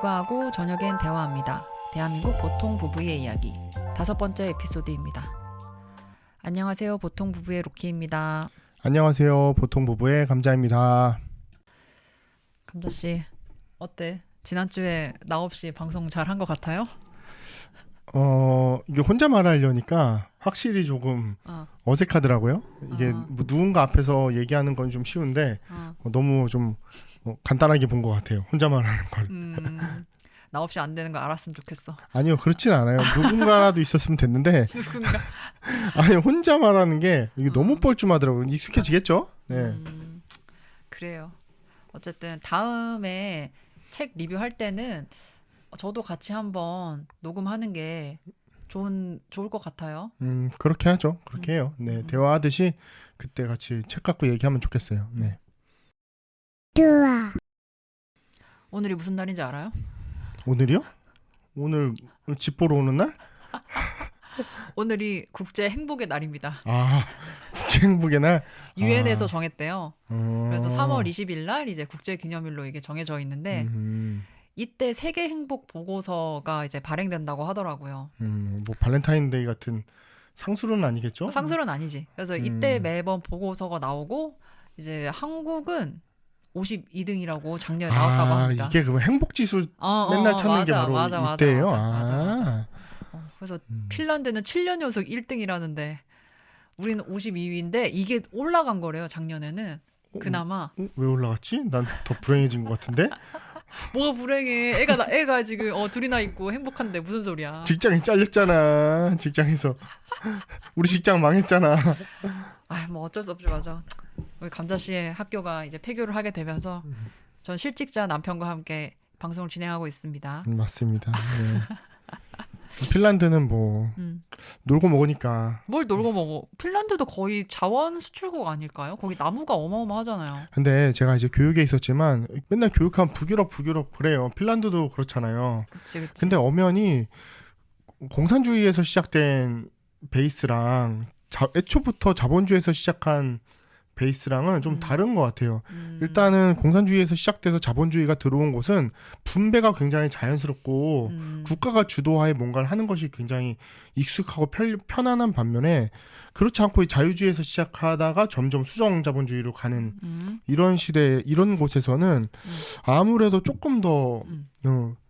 육아하고 저녁엔 대화합니다. 대한민국 보통 부부의 이야기 5번째 에피소드입니다. 안녕하세요. 보통 부부의 로키입니다. 안녕하세요. 보통 부부의 감자입니다. 감자씨 어때? 지난주에 나 없이 방송 잘한 것 같아요? 이게 혼자 말하려니까 확실히 조금 어색하더라고요. 이게 뭐 누군가 앞에서 얘기하는 건 좀 쉬운데 너무 좀 간단하게 본 것 같아요. 혼자 말하는 건. 나 없이 안 되는 거 알았으면 좋겠어. 아니요, 그렇진 않아요. 누군가라도 있었으면 됐는데. 누군가? 아니, 혼자 말하는 게 이게 너무 뻘쭘하더라고요. 익숙해지겠죠? 네. 그래요. 어쨌든 다음에 책 리뷰할 때는 저도 같이 한번 녹음하는 게 좋을 것 같아요. 그렇게 하죠. 그렇게 해요. 네, 대화하듯이 그때 같이 책 갖고 얘기하면 좋겠어요. 네. 오늘이 무슨 날인지 알아요? 오늘이요? 오늘 집 보러 오는 날? 오늘이 국제 행복의 날입니다. 아, 국제 행복의 날? 유엔에서 정했대요. 그래서 3월 20일 날 이제 국제 기념일로 이게 정해져 있는데 이때 세계 행복 보고서가 이제 발행된다고 하더라고요. 뭐 발렌타인데이 같은 상술은 아니겠죠? 상술은 아니지. 그래서 이때 매번 보고서가 나오고 이제 한국은 52등이라고 작년에 나왔다고 합니다. 이게 그럼 행복 지수 맨날 찾는 게 바로 이때예요. 맞아. 그래서 핀란드는 7년 연속 1등이라는데 우리는 52위인데 이게 올라간 거래요. 작년에는 그나마. 왜 올라갔지? 난 더 불행해진 것 같은데. 뭐가 불행해? 애가 지금 둘이나 있고 행복한데 무슨 소리야? 직장이 잘렸잖아. 직장에서 우리 직장 망했잖아. 뭐 어쩔 수 없지. 맞아. 우리 감자 씨의 학교가 이제 폐교를 하게 되면서 전 실직자 남편과 함께 방송을 진행하고 있습니다. 맞습니다. 네. 핀란드는 뭐 놀고 먹으니까. 뭘 놀고 먹어? 핀란드도 거의 자원 수출국 아닐까요? 거기 나무가 어마어마하잖아요. 근데 제가 이제 교육에 있었지만 맨날 교육하면 북유럽 그래요. 핀란드도 그렇잖아요. 그치. 근데 엄연히 공산주의에서 시작된 베이스랑 애초부터 자본주의에서 시작한 베이스랑은 좀 다른 것 같아요. 일단은 공산주의에서 시작돼서 자본주의가 들어온 곳은 분배가 굉장히 자연스럽고 국가가 주도하에 뭔가를 하는 것이 굉장히 익숙하고 편안한 반면에 그렇지 않고 자유주의에서 시작하다가 점점 수정자본주의로 가는 이런 시대, 이런 곳에서는 아무래도 조금 더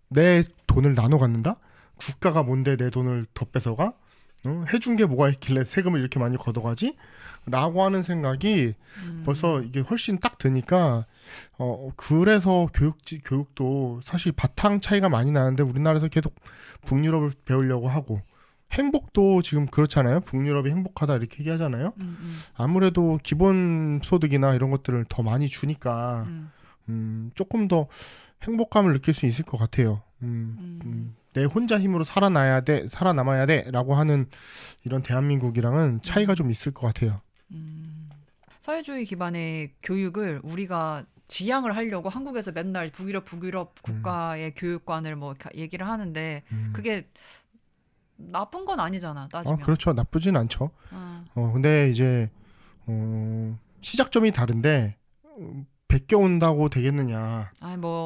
내 돈을 나눠 갖는다? 국가가 뭔데 내 돈을 더 뺏어가? 해준 게 뭐가 있길래 세금을 이렇게 많이 걷어가지? 라고 하는 생각이 벌써 이게 훨씬 딱 드니까 그래서 교육도 사실 바탕 차이가 많이 나는데 우리나라에서 계속 북유럽을 배우려고 하고 행복도 지금 그렇잖아요. 북유럽이 행복하다 이렇게 얘기하잖아요. 아무래도 기본소득이나 이런 것들을 더 많이 주니까 조금 더 행복감을 느낄 수 있을 것 같아요. 내 혼자 힘으로 살아남아야 돼 라고 하는 이런 대한민국이랑은 차이가 좀 있을 것 같아요. 사회주의 기반의 교육을 우리가 지향을 하려고 한국에서 맨날 북유럽 국가의 교육관을 뭐 얘기를 하는데 그게 나쁜 건 아니잖아, 따지면. 그렇죠. 나쁘진 않죠. 근데 이제 시작점이 다른데 베껴온다고 되겠느냐.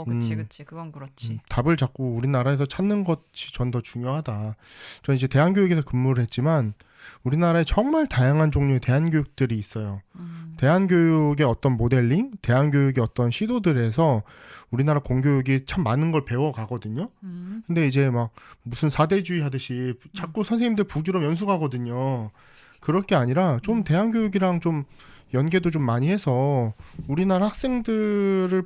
그치. 그건 그렇지. 답을 자꾸 우리나라에서 찾는 것이 전 더 중요하다. 저는 이제 대한교육에서 근무를 했지만 우리나라에 정말 다양한 종류의 대한교육들이 있어요. 대한교육의 어떤 모델링, 대한교육의 어떤 시도들에서 우리나라 공교육이 참 많은 걸 배워가거든요. 근데 이제 막 무슨 사대주의 하듯이 자꾸 선생님들 북유럽 연수 가거든요. 그럴 게 아니라 좀 대한교육이랑 좀 연계도 좀 많이 해서 우리나라 학생들을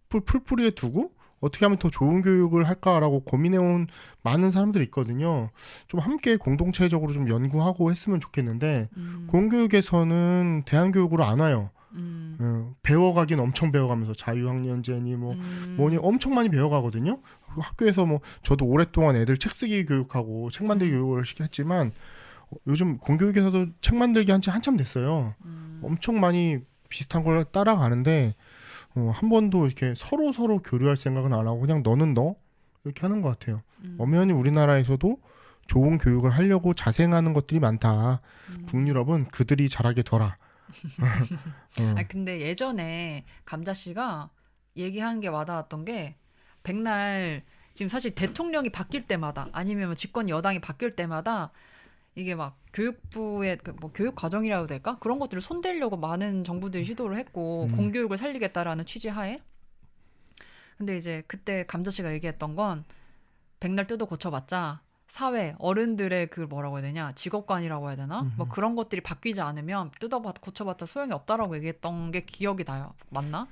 풀뿌리에 두고 어떻게 하면 더 좋은 교육을 할까라고 고민해온 많은 사람들이 있거든요. 좀 함께 공동체적으로 좀 연구하고 했으면 좋겠는데 공교육에서는 대한교육으로 안 와요. 배워가긴 엄청 배워가면서 자유학년제니 뭐니 엄청 많이 배워가거든요. 학교에서 저도 오랫동안 애들 책 쓰기 교육하고 책 만들기 교육을 했지만 요즘 공교육에서도 책 만들기 한참 됐어요. 엄청 많이 비슷한 걸 따라가는데 한 번도 이렇게 서로 교류할 생각은 안 하고 그냥 너는 너 이렇게 하는 것 같아요. 엄연히 우리나라에서도 좋은 교육을 하려고 자생하는 것들이 많다. 북유럽은 그들이 잘하게 둬라. 근데 예전에 감자 씨가 얘기하는 게 와닿았던 게 백날 지금 사실 대통령이 바뀔 때마다 아니면 뭐 집권 여당이 바뀔 때마다 이게 막 교육부의 뭐 교육 과정이라고 해야 될까? 그런 것들을 손대려고 많은 정부들이 시도를 했고 공교육을 살리겠다라는 취지하에. 근데 이제 그때 감자 씨가 얘기했던 건 백날 뜯어 고쳐봤자 사회 어른들의 그 뭐라고 해야 되냐 직업관이라고 해야 되나 뭐 그런 것들이 바뀌지 않으면 고쳐봤자 소용이 없다라고 얘기했던 게 기억이 나요. 맞나?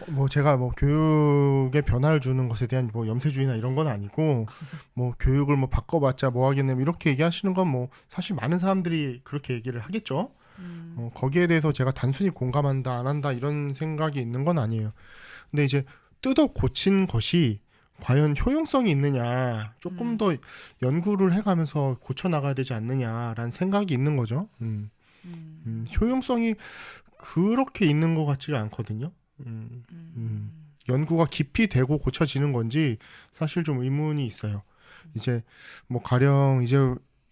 뭐 제가 뭐 교육에 변화를 주는 것에 대한 뭐 염세주의나 이런 건 아니고 뭐 교육을 뭐 바꿔봤자 뭐 하겠네 이렇게 얘기하시는 건 뭐 사실 많은 사람들이 그렇게 얘기를 하겠죠. 거기에 대해서 제가 단순히 공감한다 안 한다 이런 생각이 있는 건 아니에요. 근데 이제 뜯어 고친 것이 과연 효용성이 있느냐 조금 더 연구를 해가면서 고쳐 나가야 되지 않느냐라는 생각이 있는 거죠. 효용성이 그렇게 있는 것 같지가 않거든요. 연구가 깊이 되고 고쳐지는 건지 사실 좀 의문이 있어요. 이제 뭐 가령 이제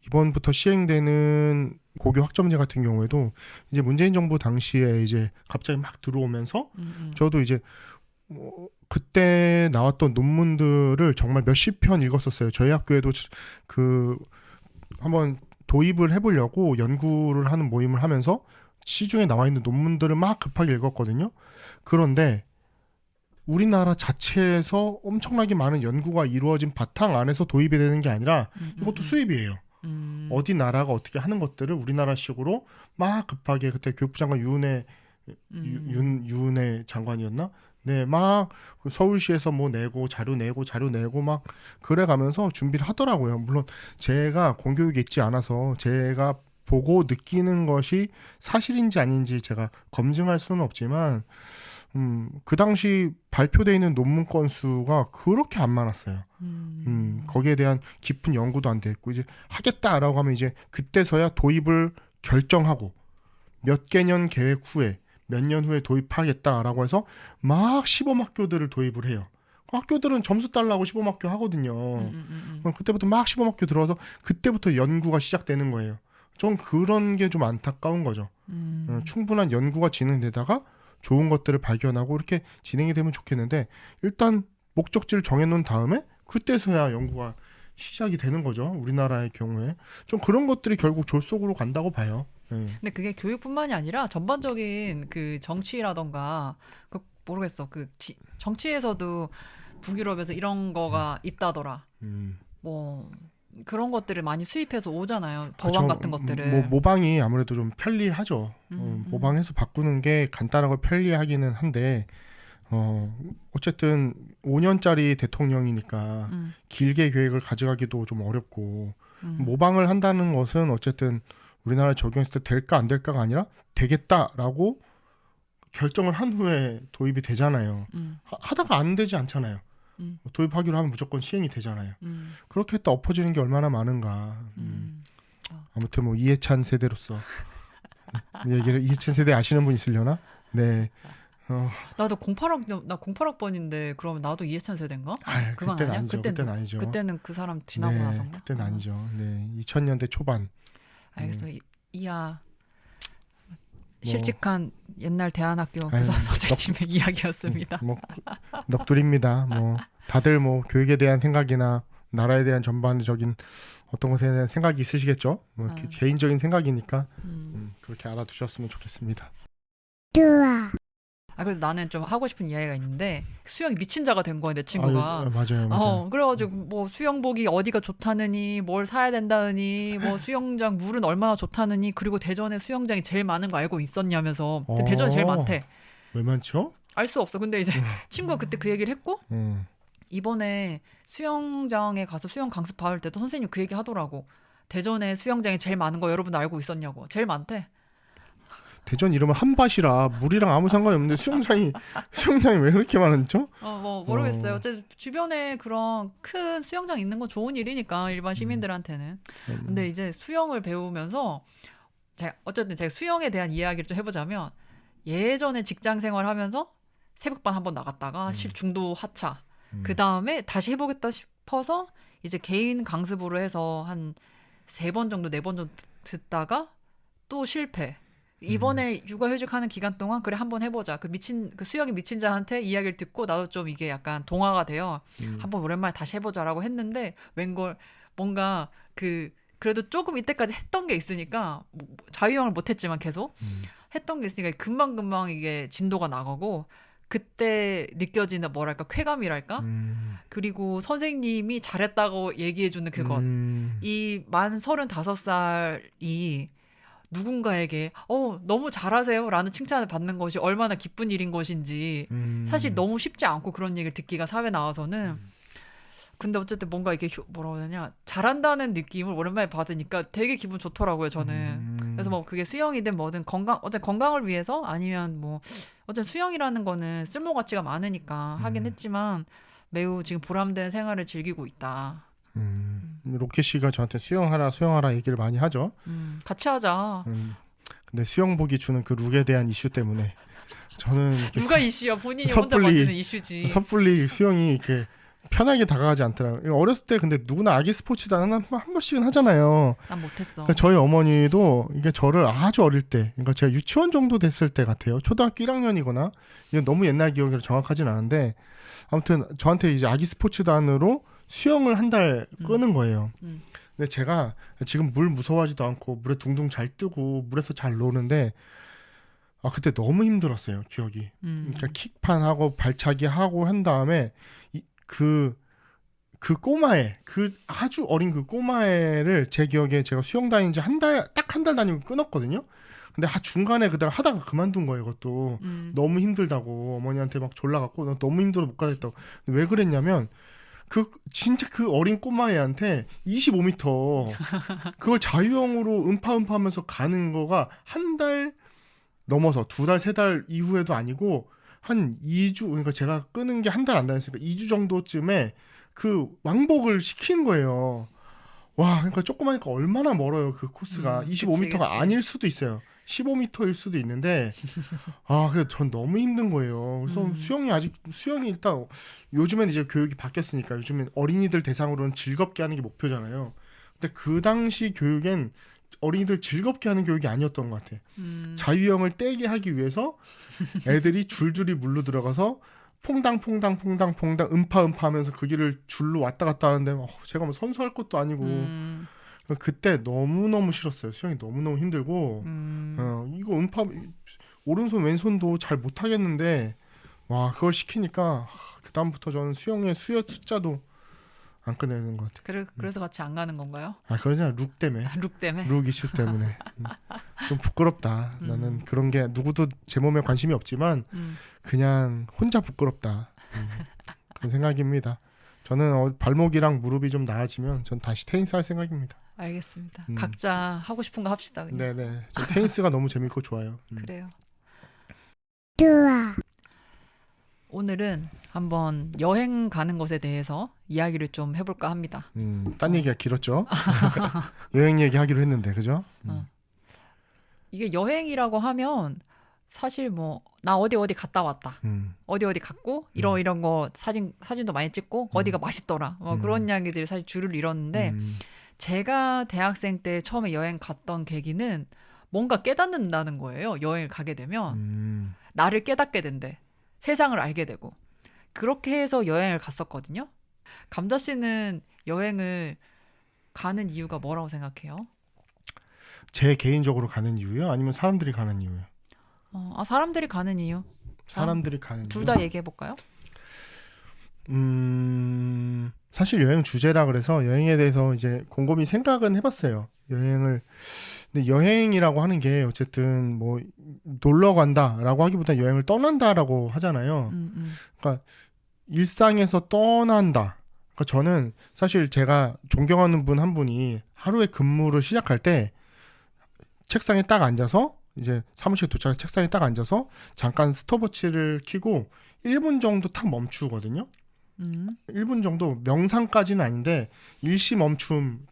이번부터 시행되는 고교 학점제 같은 경우에도 이제 문재인 정부 당시에 이제 갑자기 막 들어오면서 저도 이제 뭐 그때 나왔던 논문들을 정말 몇십 편 읽었었어요. 저희 학교에도 그 한번 도입을 해보려고 연구를 하는 모임을 하면서 시중에 나와 있는 논문들을 막 급하게 읽었거든요. 그런데 우리나라 자체에서 엄청나게 많은 연구가 이루어진 바탕 안에서 도입이 되는 게 아니라 이것도 수입이에요. 어디 나라가 어떻게 하는 것들을 우리나라식으로 막 급하게 그때 교육부 장관 유은혜 장관이었나? 네, 막 서울시에서 뭐 내고 자료 내고 막 그래가면서 준비를 하더라고요. 물론 제가 공교육에 있지 않아서 제가 보고 느끼는 것이 사실인지 아닌지 제가 검증할 수는 없지만 그 당시 발표되어 있는 논문 건수가 그렇게 안 많았어요. 거기에 대한 깊은 연구도 안 돼 있고 이제 하겠다라고 하면 이제 그때서야 도입을 결정하고 몇 개년 계획 후에 몇 년 후에 도입하겠다라고 해서 막 시범학교들을 도입을 해요. 학교들은 점수 달라고 시범학교 하거든요. 그때부터 막 시범학교 들어와서 그때부터 연구가 시작되는 거예요. 좀 그런 게 좀 안타까운 거죠. 충분한 연구가 진행되다가 좋은 것들을 발견하고 이렇게 진행이 되면 좋겠는데 일단 목적지를 정해놓은 다음에 그때서야 연구가 시작이 되는 거죠. 우리나라의 경우에 좀 그런 것들이 결국 졸속으로 간다고 봐요. 근데 그게 교육뿐만이 아니라 전반적인 그 정치라던가 그 모르겠어. 그 정치에서도 북유럽에서 이런 거가 있다더라. 뭐 그런 것들을 많이 수입해서 오잖아요. 법안 같은 것들을. 뭐 모방이 아무래도 좀 편리하죠. 모방해서 바꾸는 게 간단하고 편리하기는 한데 어쨌든 5년짜리 대통령이니까 길게 계획을 가져가기도 좀 어렵고 모방을 한다는 것은 어쨌든 우리나라에 적용했을 때 될까 안 될까가 아니라 되겠다라고 결정을 한 후에 도입이 되잖아요. 하다가 안 되지 않잖아요. 도입하기로 하면 무조건 시행이 되잖아요. 그렇게 했다 엎어지는 게 얼마나 많은가. 아무튼 뭐 이해찬 세대로서 얘기를 이해찬 세대 아시는 분 있으려나? 네. 나도 08학번인데 그러면 나도 이해찬 세대인가? 그건 그때는 아니야? 아니죠. 그때는 아니죠. 그때는 그 사람 지나고 네, 나서인가? 그때는 아니죠. 네, 2000년대 초반. 알겠습니다. 이하 실직한 옛날 대안학교 교사 선생님의 이야기였습니다. 뭐 넋두립니다. 뭐 다들 뭐 교육에 대한 생각이나 나라에 대한 전반적인 어떤 것에 대한 생각이 있으시겠죠. 뭐 개인적인 생각이니까 그렇게 알아두셨으면 좋겠습니다. 그래서 나는 좀 하고 싶은 이야기가 있는데 수영이 미친 자가 된 거야 내 친구가. 맞아요. 그래가지고 뭐 수영복이 어디가 좋다느니 뭘 사야 된다느니 뭐 수영장 물은 얼마나 좋다느니 그리고 대전에 수영장이 제일 많은 거 알고 있었냐면서. 대전에 제일 많대. 왜 많죠? 알 수 없어. 근데 이제 친구가 그때 그 얘기를 했고 이번에 수영장에 가서 수영 강습 받을 때도 선생님 그 얘기 하더라고. 대전에 수영장이 제일 많은 거 여러분 알고 있었냐고. 제일 많대. 대전 이름은 한밭이라 물이랑 아무 상관이 없는데 수영장이 왜 그렇게 많았죠? 뭐 모르겠어요. 어쨌든 주변에 그런 큰 수영장 있는 건 좋은 일이니까 일반 시민들한테는. 근데 이제 수영을 배우면서 어쨌든 제가 수영에 대한 이야기를 좀 해보자면 예전에 직장 생활하면서 새벽반 한번 나갔다가 중도 하차 그 다음에 다시 해보겠다 싶어서 이제 개인 강습으로 해서 한 3번 정도 4번 정도 듣다가 또 실패. 이번에 육아휴직하는 기간 동안 그래 한번 해보자. 그 수영이 미친 자한테 이야기를 듣고 나도 좀 이게 약간 동화가 돼요. 한번 오랜만에 다시 해보자라고 했는데 웬걸 뭔가 그래도 조금 이때까지 했던 게 있으니까 자유형을 못했지만 계속 했던 게 있으니까 금방금방 이게 진도가 나가고 그때 느껴지는 뭐랄까 쾌감이랄까 그리고 선생님이 잘했다고 얘기해주는 그것 이 만 35살이 누군가에게 너무 잘하세요 라는 칭찬을 받는 것이 얼마나 기쁜 일인 것인지 사실 너무 쉽지 않고 그런 얘기를 듣기가 사회 나와서는 근데 어쨌든 뭔가 이게 뭐라고 해야 되냐 잘한다는 느낌을 오랜만에 받으니까 되게 기분 좋더라고요 저는. 그래서 뭐 그게 수영이든 뭐든 어쨌든 건강을 위해서 아니면 뭐 어쨌든 수영이라는 거는 쓸모 가치가 많으니까 하긴 했지만 매우 지금 보람된 생활을 즐기고 있다. 로켓 씨가 저한테 수영하라 얘기를 많이 하죠. 같이 하자. 근데 수영복이 주는 그 룩에 대한 이슈 때문에 저는 누가 이슈야 본인이 혼자 만드는 이슈지. 섣불리 수영이 이렇게 편하게 다가가지 않더라고요. 어렸을 때 근데 누구나 아기 스포츠단 한 번씩은 하잖아요. 난 못했어. 그러니까 저희 어머니도 이게 저를 아주 어릴 때, 그러니까 제가 유치원 정도 됐을 때 같아요. 초등학교 1학년이거나 이건 너무 옛날 기억이라 정확하진 않은데 아무튼 저한테 이제 아기 스포츠단으로 수영을 한 달 끄는 거예요. 근데 제가 지금 물 무서워하지도 않고 물에 둥둥 잘 뜨고 물에서 잘 노는데 그때 너무 힘들었어요 기억이. 그러니까 킥판하고 발차기 하고 한 다음에 그 꼬마애 그 아주 어린 그 꼬마애를 제 기억에 제가 수영 다닌 지 딱 한 달 다니고 끊었거든요. 근데 중간에 하다가 그만둔 거예요. 그것도 너무 힘들다고 어머니한테 막 졸라갖고 나 너무 힘들어 못 가겠다고. 왜 그랬냐면 진짜 그 어린 꼬마애한테 25m 그걸 자유형으로 음파하면서 가는 거가 한 달 넘어서 2달 3달 이후에도 아니고 한 2주 그러니까 제가 끄는 게 한 달 안 다녔으니까 2주 정도쯤에 그 왕복을 시킨 거예요. 와, 그러니까 조그마니까 얼마나 멀어요 그 코스가. 25m가 그치. 아닐 수도 있어요. 15m일 수도 있는데 그래서 전 너무 힘든 거예요. 그래서 수영이 일단 요즘엔 이제 교육이 바뀌었으니까 요즘엔 어린이들 대상으로는 즐겁게 하는 게 목표잖아요. 근데 그 당시 교육엔 어린이들 즐겁게 하는 교육이 아니었던 것 같아. 자유형을 떼게 하기 위해서 애들이 줄줄이 물로 들어가서 퐁당 음파하면서 그 길을 줄로 왔다 갔다 하는데 제가 뭐 선수할 것도 아니고 그때 너무너무 싫었어요. 수영이 너무너무 힘들고 이거 음파 오른손 왼손도 잘 못하겠는데 와 그걸 시키니까 그 다음부터 저는 수영의 숫자도 안 꺼내는 것 같아요. 그래서 같이 안 가는 건가요? 그러냐 룩 때문에. 룩 때문에? 룩 이슈 때문에. 좀 부끄럽다. 나는 그런 게 누구도 제 몸에 관심이 없지만 그냥 혼자 부끄럽다. 그런 생각입니다. 저는 발목이랑 무릎이 좀 나아지면 전 다시 테니스 할 생각입니다. 알겠습니다. 각자 하고 싶은 거 합시다. 그냥. 네네. 테니스가 너무 재밌고 좋아요. 그래요. 좋아. 오늘은 한번 여행 가는 것에 대해서 이야기를 좀 해볼까 합니다. 딴 얘기가 길었죠. 여행 얘기하기로 했는데 그죠? 이게 여행이라고 하면 사실 뭐 나 어디 갔다 왔다. 어디 갔고 이런 거 사진도 많이 찍고 어디가 맛있더라. 뭐 그런 이야기들이 사실 줄을 이뤘는데 제가 대학생 때 처음에 여행 갔던 계기는 뭔가 깨닫는다는 거예요. 여행을 가게 되면 나를 깨닫게 된대. 세상을 알게 되고 그렇게 해서 여행을 갔었거든요. 감자 씨는 여행을 가는 이유가 뭐라고 생각해요? 제 개인적으로 가는 이유요? 아니면 사람들이 가는 이유요? 사람들이 가는 이유. 사람들이 가는 둘 다 얘기해 볼까요? 사실 여행 주제라 그래서 여행에 대해서 이제 곰곰이 생각은 해봤어요. 근데 여행이라고 하는 게 어쨌든 뭐 놀러 간다라고 하기보다 여행을 떠난다라고 하잖아요. 그러니까 일상에서 떠난다. 그러니까 저는 사실 제가 존경하는 분 한 분이 하루의 근무를 시작할 때 책상에 딱 앉아서 이제 사무실 도착해서 책상에 딱 앉아서 잠깐 스톱워치를 켜고 1분 정도 탁 멈추거든요. 1분 정도 명상까지는 아닌데 일시 멈춤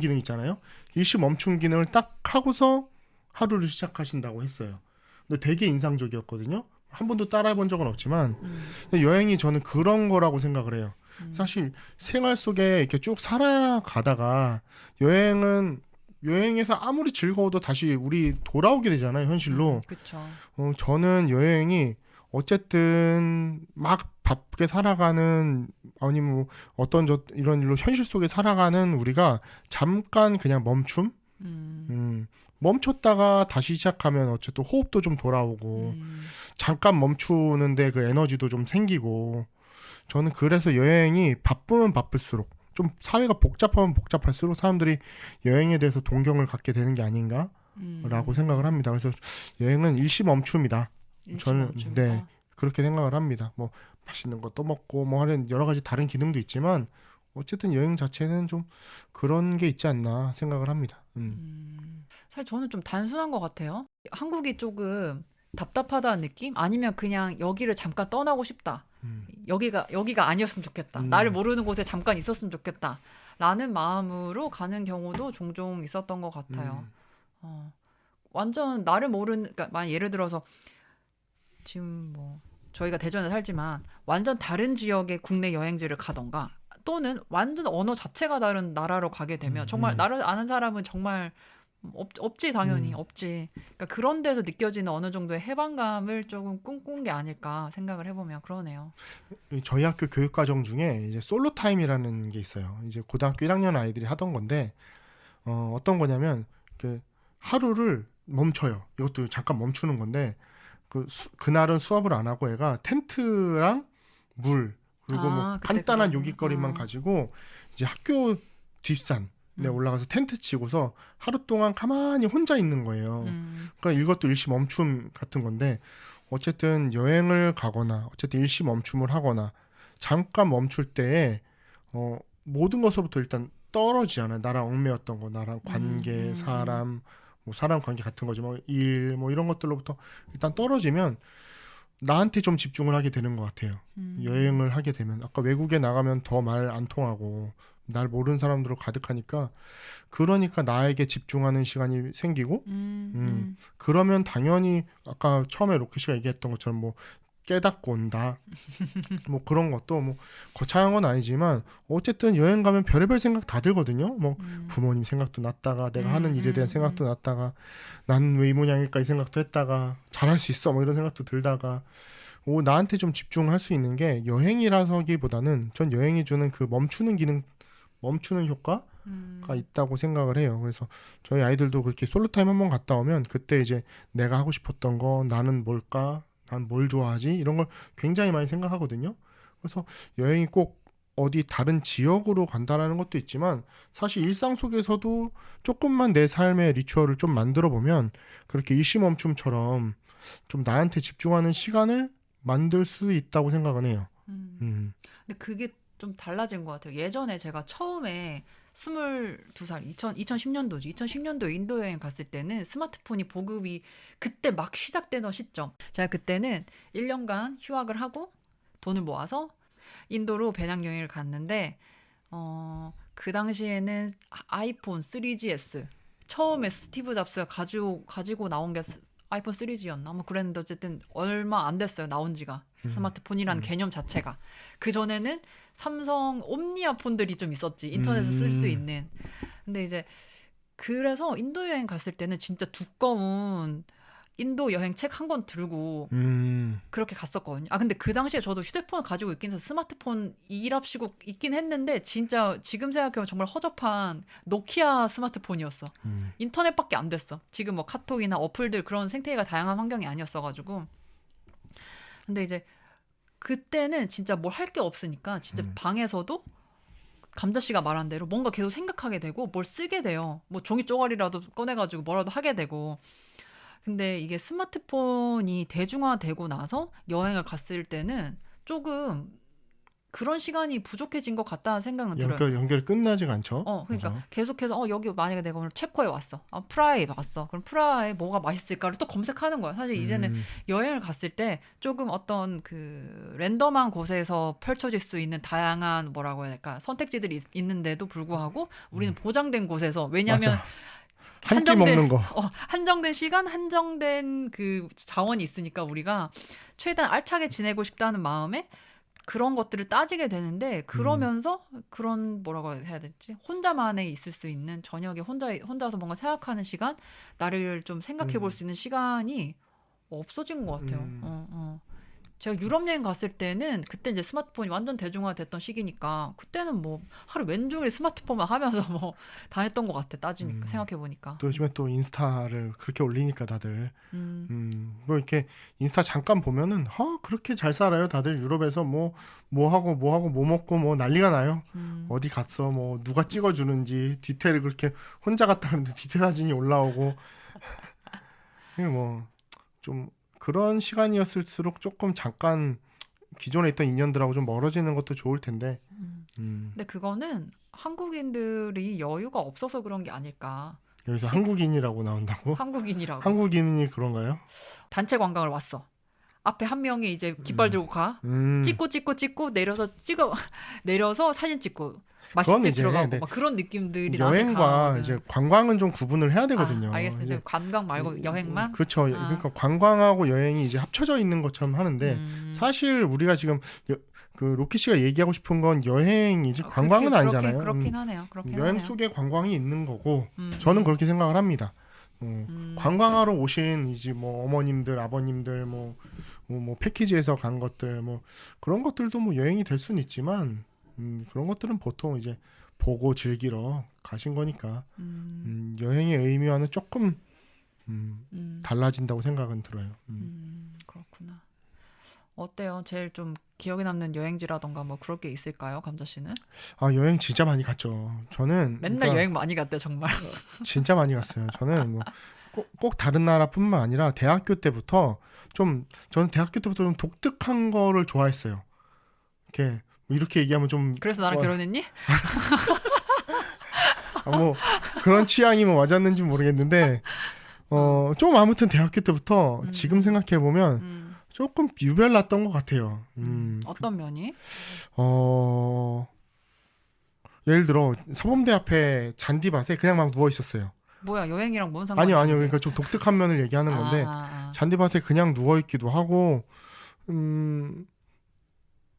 기능 있잖아요. 일시 멈춤 기능을 딱 하고서 하루를 시작하신다고 했어요. 근데 되게 인상적이었거든요. 한 번도 따라해본 적은 없지만 근데 여행이 저는 그런 거라고 생각을 해요. 사실 생활 속에 이렇게 쭉 살아가다가 여행은 여행에서 아무리 즐거워도 다시 우리 돌아오게 되잖아요, 현실로. 그렇죠. 저는 여행이 어쨌든 막 바쁘게 살아가는 아니 뭐 어떤 이런 일로 현실 속에 살아가는 우리가 잠깐 그냥 멈춤? 멈췄다가 다시 시작하면 어쨌든 호흡도 좀 돌아오고 잠깐 멈추는데 그 에너지도 좀 생기고 저는 그래서 여행이 바쁘면 바쁠수록 좀 사회가 복잡하면 복잡할수록 사람들이 여행에 대해서 동경을 갖게 되는 게 아닌가라고 생각을 합니다. 그래서 여행은 일시 멈춤이다. 저는 네 그렇게 생각을 합니다. 뭐 맛있는 것도 먹고 뭐 하는 여러 가지 다른 기능도 있지만 어쨌든 여행 자체는 좀 그런 게 있지 않나 생각을 합니다. 사실 저는 좀 단순한 것 같아요. 한국이 조금 답답하다는 느낌? 아니면 그냥 여기를 잠깐 떠나고 싶다. 여기가 아니었으면 좋겠다. 나를 모르는 곳에 잠깐 있었으면 좋겠다. 라는 마음으로 가는 경우도 종종 있었던 것 같아요. 완전 나를 모르는, 그러니까 만약 예를 들어서 지금 뭐 저희가 대전에 살지만 완전 다른 지역의 국내 여행지를 가던가 또는 완전 언어 자체가 다른 나라로 가게 되면 정말 나를 아는 사람은 정말 없지 당연히 없지. 그러니까 그런 데서 느껴지는 어느 정도의 해방감을 조금 꿈꾼 게 아닐까 생각을 해보면 그러네요. 저희 학교 교육과정 중에 이제 솔로 타임이라는 게 있어요. 이제 고등학교 1학년 아이들이 하던 건데 어떤 거냐면 그 하루를 멈춰요. 이것도 잠깐 멈추는 건데 그날은 수업을 안 하고 애가 텐트랑 물 그리고 뭐 간단한 요깃거리만 가지고 이제 학교 뒷산 올라가서 텐트 치고서 하루 동안 가만히 혼자 있는 거예요. 그러니까 이것도 일시 멈춤 같은 건데 어쨌든 여행을 가거나 어쨌든 일시 멈춤을 하거나 잠깐 멈출 때에 모든 것으로부터 일단 떨어지잖아요. 나랑 얽매였던 거, 나랑 관계, 사람, 뭐 사람 관계 같은 거지, 뭐 일, 뭐 이런 것들로부터 일단 떨어지면 나한테 좀 집중을 하게 되는 것 같아요. 여행을 하게 되면 아까 외국에 나가면 더 말 안 통하고 날 모르는 사람들로 가득하니까 그러니까 나에게 집중하는 시간이 생기고 그러면 당연히 아까 처음에 로키 씨가 얘기했던 것처럼 뭐 깨닫고 온다 뭐 그런 것도 뭐 거창한 건 아니지만 어쨌든 여행 가면 별의별 생각 다 들거든요. 뭐 부모님 생각도 났다가 내가 하는 일에 대한 생각도 났다가 난 왜 이 모양일까 이 생각도 했다가 잘할 수 있어 뭐 이런 생각도 들다가 나한테 좀 집중할 수 있는 게 여행이라서기보다는 전 여행이 주는 그 멈추는 기능 멈추는 효과가 있다고 생각을 해요. 그래서 저희 아이들도 그렇게 솔로타임 한번 갔다 오면 그때 이제 내가 하고 싶었던 거 나는 뭘까 난 뭘 좋아하지 이런 걸 굉장히 많이 생각하거든요. 그래서 여행이 꼭 어디 다른 지역으로 간다라는 것도 있지만 사실 일상 속에서도 조금만 내 삶의 리추얼을 좀 만들어 보면 그렇게 일시멈춤처럼 좀 나한테 집중하는 시간을 만들 수 있다고 생각은 해요. 근데 그게 좀 달라진 것 같아요. 예전에 제가 처음에 22살, 2010년도지. 2010년도 인도 여행 갔을 때는 스마트폰이 보급이 그때 막 시작되던 시점. 제가 그때는 1년간 휴학을 하고 돈을 모아서 인도로 배낭여행을 갔는데 그 당시에는 아이폰 3GS 처음에 스티브 잡스가 가지고 나온 게 아이폰 3G였나? 뭐 그랬는데 어쨌든 얼마 안 됐어요. 나온 지가. 스마트폰이라는 개념 자체가. 그전에는 삼성 옴니아 폰들이 좀 있었지. 인터넷을 쓸 수 있는. 근데 이제 그래서 인도 여행 갔을 때는 진짜 두꺼운 인도 여행 책 한 권 들고 그렇게 갔었거든요. 근데 그 당시에 저도 휴대폰을 가지고 있긴 해서 스마트폰 이랍시고 있긴 했는데 진짜 지금 생각해보면 정말 허접한 노키아 스마트폰이었어. 인터넷밖에 안 됐어. 지금 뭐 카톡이나 어플들 그런 생태계가 다양한 환경이 아니었어가지고. 근데 이제 그때는 진짜 뭘 할 게 없으니까 진짜 방에서도 감자 씨가 말한 대로 뭔가 계속 생각하게 되고 뭘 쓰게 돼요. 뭐 종이 쪼가리라도 꺼내가지고 뭐라도 하게 되고. 근데 이게 스마트폰이 대중화되고 나서 여행을 갔을 때는 조금 그런 시간이 부족해진 것 같다는 생각은 들어요. 연결이 끝나지가 않죠. 그러니까 그래서. 계속해서 여기 만약에 내가 오늘 체코에 왔어. 프라하에 왔어. 그럼 프라하에 뭐가 맛있을까를 또 검색하는 거야. 사실 이제는 여행을 갔을 때 조금 어떤 그 랜덤한 곳에서 펼쳐질 수 있는 다양한 뭐라고 해야 될까 선택지들이 있는데도 불구하고 우리는 보장된 곳에서 왜냐하면 한 끼 먹는 거. 한정된 시간, 한정된 그 자원이 있으니까 우리가 최대한 알차게 지내고 싶다는 마음에 그런 것들을 따지게 되는데 그러면서 그런 뭐라고 해야 되지? 혼자만에 있을 수 있는 저녁에 혼자서 뭔가 생각하는 시간, 나를 좀 생각해 볼 수 있는 시간이 없어진 것 같아요. 제가 유럽 여행 갔을 때는 그때 이제 스마트폰이 완전 대중화됐던 시기니까 그때는 뭐 하루 왼종일 스마트폰만 하면서 뭐 다 했던 것 같아. 따지니까 생각해 보니까. 또 요즘에 또 인스타를 그렇게 올리니까 다들 뭐 이렇게 인스타 잠깐 보면은 그렇게 잘 살아요 다들 유럽에서 뭐 하고 뭐 먹고 뭐 난리가 나요. 어디 갔어 뭐 누가 찍어주는지 디테일을 그렇게 혼자 갔다 하는데 디테일 사진이 올라오고 뭐 좀 그런 시간이었을수록 조금 잠깐 기존에 있던 인연들하고 좀 멀어지는 것도 좋을 텐데. 근데 그거는 한국인들이 여유가 없어서 그런 게 아닐까. 여기서 한국인이라고 나온다고? 한국인이라고. 한국인이 그런가요? 단체 관광을 왔어. 앞에 한 명이 이제 깃발 들고 가. 찍고 내려서 사진 찍고 맛집집 들어가고 막 그런 느낌들이 여행과 이제 관광은 좀 구분을 해야 되거든요. 알겠습니다. 관광 말고 여행만. 그렇죠. 그러니까 관광하고 여행이 이제 합쳐져 있는 것처럼 하는데 사실 우리가 지금 그 로키 씨가 얘기하고 싶은 건 여행이지 관광은 아니잖아요. 그렇긴 하네요. 여행 속에 관광이 있는 거고 저는 그렇게 생각을 합니다. 관광하러 오신 이제 뭐 어머님들, 아버님들 뭐 패키지에서 간 것들 뭐 그런 것들도 뭐 여행이 될 수는 있지만 그런 것들은 보통 이제 보고 즐기러 가신 거니까 여행의 의미와는 조금 달라진다고 생각은 들어요. 그렇구나. 어때요? 제일 좀 기억에 남는 여행지라던가 뭐 그럴 게 있을까요, 감자 씨는? 여행 진짜 많이 갔죠. 저는 맨날 그러니까 여행 많이 갔대 정말. 진짜 많이 갔어요. 저는 뭐 꼭 다른 나라뿐만 아니라 대학교 때부터 저는 대학교 때부터 좀 독특한 거를 좋아했어요. 이렇게 얘기하면 좀 그래서 나랑 결혼했니? 뭐 그런 취향이 뭐 맞았는지 모르겠는데 좀 아무튼 대학교 때부터 지금 생각해 보면 조금 유별났던 것 같아요. 어떤 면이? 예를 들어 서범대 앞에 잔디밭에 그냥 막 누워 있었어요. 뭐야 여행이랑 뭔 상관이야? 아니요. 그러니까 좀 독특한 면을 얘기하는 건데 잔디밭에 그냥 누워 있기도 하고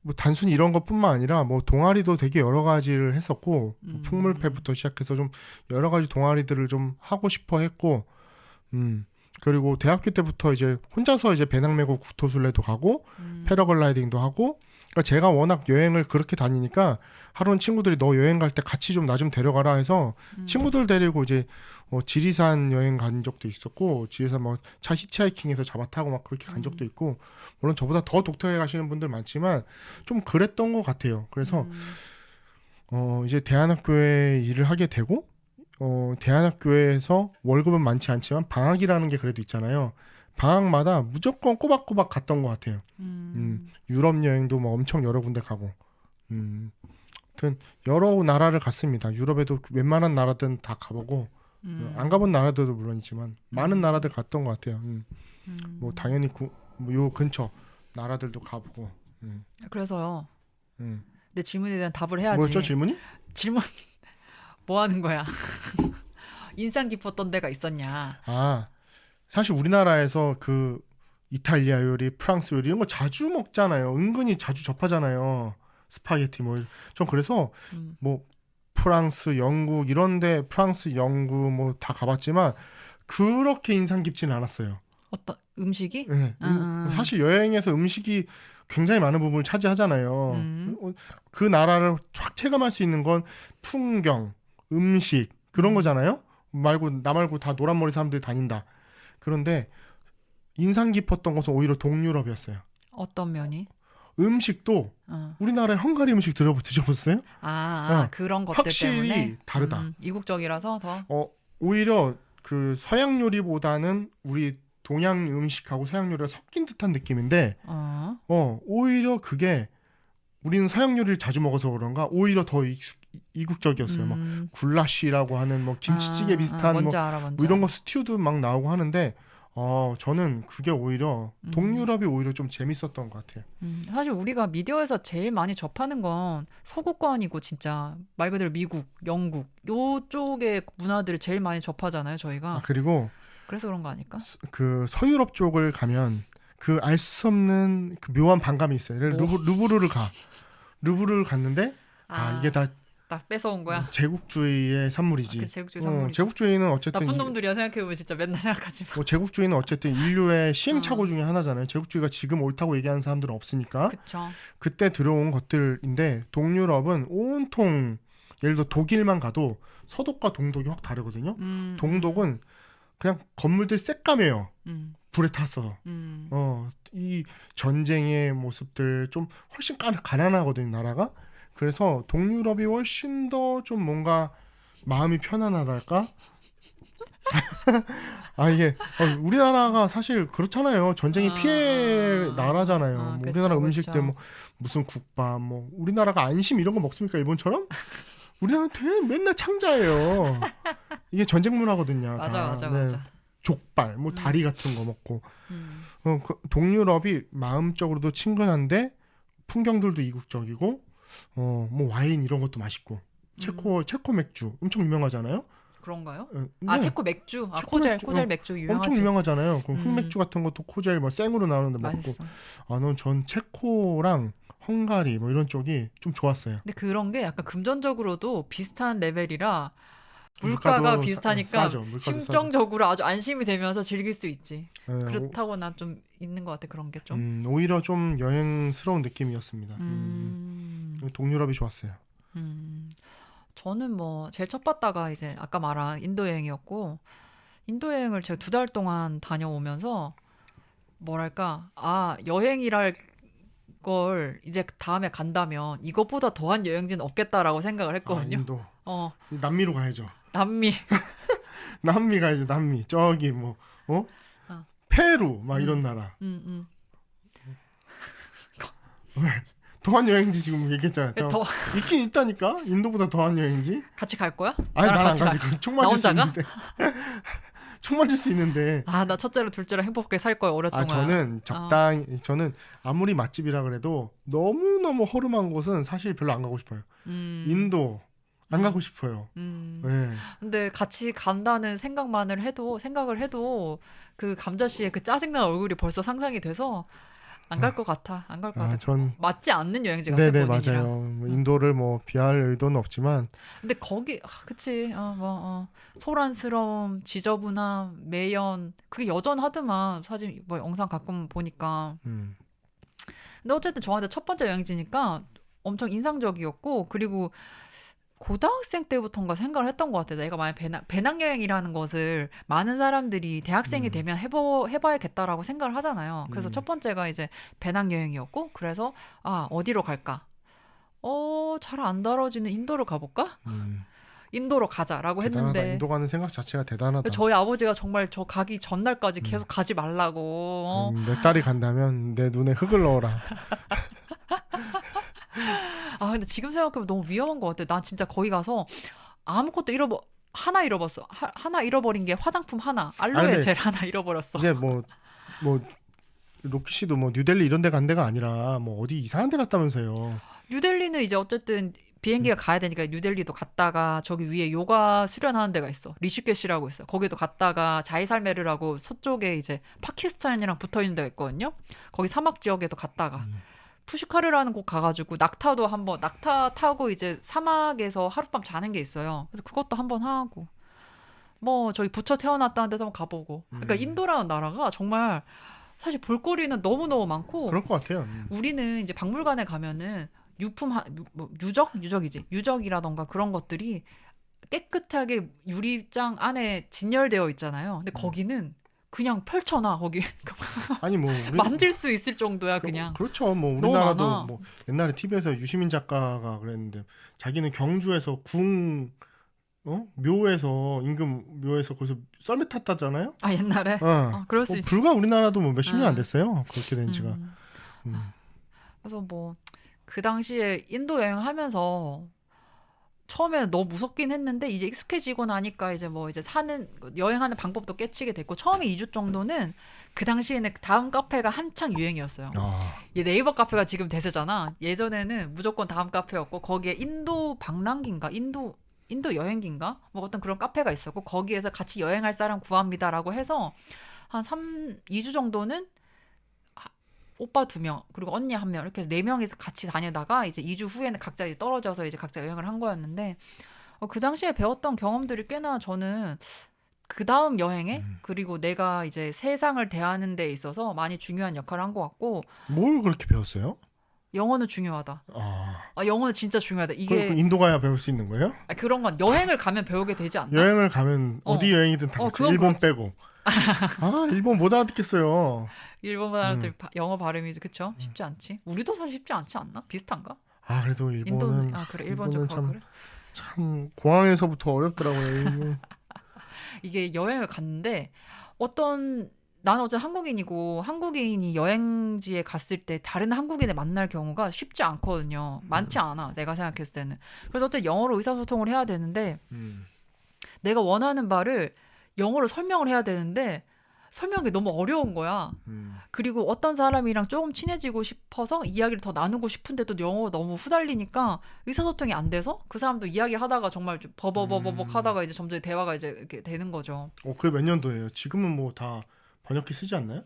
뭐 단순히 이런 것뿐만 아니라 뭐 동아리도 되게 여러 가지를 했었고 풍물패부터 시작해서 좀 여러 가지 동아리들을 좀 하고 싶어 했고 그리고 대학교 때부터 이제 혼자서 이제 배낭 메고 구토순례도 가고 패러글라이딩도 하고 그러니까 제가 워낙 여행을 그렇게 다니니까 하루는 친구들이 너 여행 갈 때 같이 좀 나 좀 데려가라 해서 친구들 데리고 이제 지리산 여행 간 적도 있었고 지리산 뭐 차 히치하이킹해서 잡아 타고 막 그렇게 간 적도 있고 물론 저보다 더 독특하게 가시는 분들 많지만 좀 그랬던 것 같아요. 그래서 이제 대안학교에 일을 하게 되고 대안학교에서 월급은 많지 않지만 방학이라는 게 그래도 있잖아요. 방학마다 무조건 꼬박꼬박 갔던 것 같아요. 유럽 여행도 뭐 엄청 여러 군데 가고 아무튼 여러 나라를 갔습니다. 유럽에도 웬만한 나라들은 다 가보고 안 가본 나라들도 물론이지만 많은 나라들 갔던 것 같아요. 뭐 당연히 요 근처 나라들도 가보고 그래서요. 내 질문에 대한 답을 해야지. 뭐였죠 질문이? 질문 뭐 하는 거야? 인상 깊었던 데가 있었냐? 사실 우리나라에서 그 이탈리아 요리, 프랑스 요리 이런 거 자주 먹잖아요. 은근히 자주 접하잖아요. 스파게티 뭐 전 그래서 뭐 프랑스, 영국 이런데 프랑스, 영국 뭐 다 가봤지만 그렇게 인상 깊지는 않았어요. 어떤 음식이? 네. 사실 여행에서 음식이 굉장히 많은 부분을 차지하잖아요. 그 나라를 확 체감할 수 있는 건 풍경, 음식 그런 거잖아요. 나 말고 다 노란머리 사람들이 다닌다. 그런데 인상 깊었던 것은 오히려 동유럽이었어요. 어떤 면이? 음식도 우리나라의 헝가리 음식 드셔보셨어요? 그런 것들 확실히 때문에 다르다. 이국적이라서 더 오히려 그 서양 요리보다는 우리 동양 음식하고 서양 요리가 섞인 듯한 느낌인데 오히려 그게 우리는 서양 요리를 자주 먹어서 그런가 오히려 더 이국적이었어요. 뭐 굴라쉬라고 하는 뭐 김치찌개 비슷한 뭔지 알아. 뭐 이런 거 스튜도 막 나오고 하는데 저는 그게 오히려 동유럽이 오히려 좀 재밌었던 것 같아요. 사실 우리가 미디어에서 제일 많이 접하는 건 서구권이고 진짜 말 그대로 미국, 영국 요쪽의 문화들을 제일 많이 접하잖아요, 저희가. 그리고 그래서 그런 거 아닐까? 그 서유럽 쪽을 가면 그 알 수 없는 그 묘한 반감이 있어요. 예를 들어 루브르를 갔는데 이게 다 뺏어온 거야. 제국주의의 산물이지. 그 제국주의 산물이지. 제국주의는 어쨌든 나쁜 놈들이야 생각해보면 진짜 맨날 생각하지 마. 뭐 제국주의는 어쨌든 인류의 시행착오 중에 하나잖아요. 제국주의가 지금 옳다고 얘기하는 사람들은 없으니까. 그쵸. 그때 들어온 것들인데 동유럽은 온통 예를 들어 독일만 가도 서독과 동독이 확 다르거든요. 동독은 그냥 건물들 새까매요. 불에 탔어. 이 전쟁의 모습들 좀 훨씬 가난하거든요, 나라가. 그래서 동유럽이 훨씬 더 좀 뭔가 마음이 편안하달까? 이게 우리나라가 사실 그렇잖아요. 전쟁이 피해 나라잖아요. 뭐 그쵸, 우리나라 음식들 그쵸. 뭐 무슨 국밥 뭐 우리나라가 안심 이런 거 먹습니까? 일본처럼? 우리나라는 맨날 창자예요. 이게 전쟁 문화거든요. 맞아. 족발, 뭐 다리 같은 거 먹고. 동유럽이 마음적으로도 친근한데 풍경들도 이국적이고, 뭐 와인 이런 것도 맛있고. 체코 맥주 엄청 유명하잖아요. 그런가요? 네. 체코 맥주. 체코 코젤 맥주, 코젤 맥주 유명하지. 엄청 유명하잖아요. 그 흑맥주 같은 것도 코젤 뭐 생으로 나오는데 먹고. 맛있어. 전 체코랑 헝가리 뭐 이런 쪽이 좀 좋았어요. 근데 그런 게 약간 금전적으로도 비슷한 레벨이라 물가가 물가도 비슷하니까 싸죠. 물가도 심정적으로 아주 안심이 되면서 즐길 수 있지. 네, 그렇다고 난 좀 있는 것 같아. 그런 게 좀. 오히려 좀 여행스러운 느낌이었습니다. 동유럽이 좋았어요. 저는 뭐 제일 첫 봤다가 이제 아까 말한 인도 여행이었고, 인도 여행을 제가 2달 동안 다녀오면서 뭐랄까 여행이랄 걸 이제 다음에 간다면 이것보다 더한 여행지는 없겠다라고 생각을 했거든요. 인도. 어, 남미로 가야죠. 남미. 남미 가야죠. 남미. 저기 뭐 페루 막 이런 나라. 왜? 더한 여행지 지금 얘기했잖아요. 있긴 있다니까. 인도보다 더한 여행지. 같이 갈 거야? 아니 나랑 난안 같이 가지. 총 맞을 수 혼자가? 있는데. 총 맞을 수 있는데. 나 첫째로 둘째로 행복하게 살 거야 오랫동안. 저는 적당히 저는 아무리 맛집이라 그래도 너무너무 허름한 곳은 사실 별로 안 가고 싶어요. 인도 안 가고 싶어요. 네. 근데 같이 간다는 생각을 해도 그 감자 씨의 그 짜증난 얼굴이 벌써 상상이 돼서 안 갈 것 같아. 안 갈 것 같아. 맞지 않는 여행지 같아. 네네 본인이랑. 맞아요. 뭐 인도를 뭐 비할 의도는 없지만. 근데 거기 그치. 소란스러움, 지저분함, 매연 그게 여전하더만. 사진 뭐 영상 가끔 보니까. 근데 어쨌든 저한테 첫 번째 여행지니까 엄청 인상적이었고, 그리고 고등학생 때부터인가 생각을 했던 것 같아요. 내가 만약 배낭여행이라는 것을 많은 사람들이 대학생이 되면 해봐야겠다라고 생각을 하잖아요. 그래서 첫 번째가 이제 배낭여행이었고, 그래서 어디로 갈까? 잘 안 다뤄지는 인도로 가볼까? 인도로 가자라고 대단하다. 했는데 인도 가는 생각 자체가 대단하다. 저희 아버지가 정말 저 가기 전날까지 계속 가지 말라고. 내 딸이 간다면 내 눈에 흙을 넣어라. 근데 지금 생각해보면 너무 위험한 것 같아. 난 진짜 거기 가서 아무것도 하나 잃어버렸어. 하나 잃어버린 게 화장품 하나, 알로에 젤 하나 잃어버렸어. 이제 뭐 로키 씨도 뭐 뉴델리 이런 데 간 데가 아니라 뭐 어디 이상한 데 갔다면서요. 뉴델리는 이제 어쨌든 비행기가 가야 되니까 뉴델리도 갔다가 저기 위에 요가 수련하는 데가 있어. 리슈케시라고 있어. 거기도 갔다가 자이살메르라고 서쪽에 이제 파키스탄이랑 붙어 있는 데가 있거든요. 거기 사막 지역에도 갔다가 푸시카르라는 곳 가가지고 낙타 타고 이제 사막에서 하룻밤 자는 게 있어요. 그래서 그것도 한번 하고, 뭐 저기 부처 태어났다는 데도 한번 가보고. 그러니까 인도라는 나라가 정말 사실 볼거리는 너무너무 많고. 그럴 것 같아요. 우리는 이제 박물관에 가면은 유적이라던가 그런 것들이 깨끗하게 유리장 안에 진열되어 있잖아요. 근데 거기는 그냥 펼쳐놔. 거기 아니 뭐 만질 수 있을 정도야. 그냥. 그렇죠. 뭐 우리나라도 뭐 옛날에 TV에서 유시민 작가가 그랬는데 자기는 경주에서 묘에서 임금 묘에서 거기서 썰매 탔다잖아요. 옛날에. 그럴 수 있어. 불과 우리나라도 뭐 몇십 년 안 됐어요. 그렇게 된 지가. 그래서 뭐 그 당시에 인도 여행하면서 처음에는 너무 무섭긴 했는데 이제 익숙해지고 나니까 이제 뭐 이제 여행하는 방법도 깨치게 됐고, 처음에 2주 정도는 그 당시에는 다음 카페가 한창 유행이었어요. 얘 네이버 카페가 지금 대세잖아. 예전에는 무조건 다음 카페였고, 거기에 인도 방랑기인가 인도 여행기인가 뭐 어떤 그런 카페가 있었고, 거기에서 같이 여행할 사람 구합니다라고 해서 한 2주 정도는 오빠 2명 그리고 언니 1명 이렇게 해서 4명이서 같이 다니다가 이제 2주 후에는 각자 이제 떨어져서 이제 각자 여행을 한 거였는데 그 당시에 배웠던 경험들이 꽤나 저는 그 다음 여행에 그리고 내가 이제 세상을 대하는 데 있어서 많이 중요한 역할을 한 것 같고 뭘 그렇게 배웠어요? 영어는 중요하다. 아, 영어는 진짜 중요하다. 그 이게 인도 가야 배울 수 있는 거예요? 그런 건 여행을 가면 배우게 되지 않나? 여행을 가면 어디 여행이든 다 그렇죠. 그건 일본 그렇지. 빼고. 아, 일본 못 알아듣겠어요. 일본 사람들 영어 발음이 그쵸? 쉽지 않지. 우리도 사실 쉽지 않지 않나? 비슷한가? 아, 그래도 일본은 그래 일본은 좀 그래. 참 공항에서부터 어렵더라고요. 일본. 이게 여행을 갔는데 나는 어쨌든 한국인이고 한국인이 여행지에 갔을 때 다른 한국인을 만날 경우가 쉽지 않거든요. 많지 않아. 내가 생각했을 때는. 그래서 어쨌든 영어로 의사소통을 해야 되는데 내가 원하는 바를 영어로 설명을 해야 되는데 설명이 너무 어려운 거야. 그리고 어떤 사람이랑 조금 친해지고 싶어서 이야기를 더 나누고 싶은데도 영어가 너무 후달리니까 의사소통이 안 돼서 그 사람도 이야기하다가 정말 좀 버벅버벅 하다가 이제 점점 대화가 이제 이렇게 되는 거죠. 그게 몇 년도예요? 지금은 뭐 다 번역기 쓰지 않나요?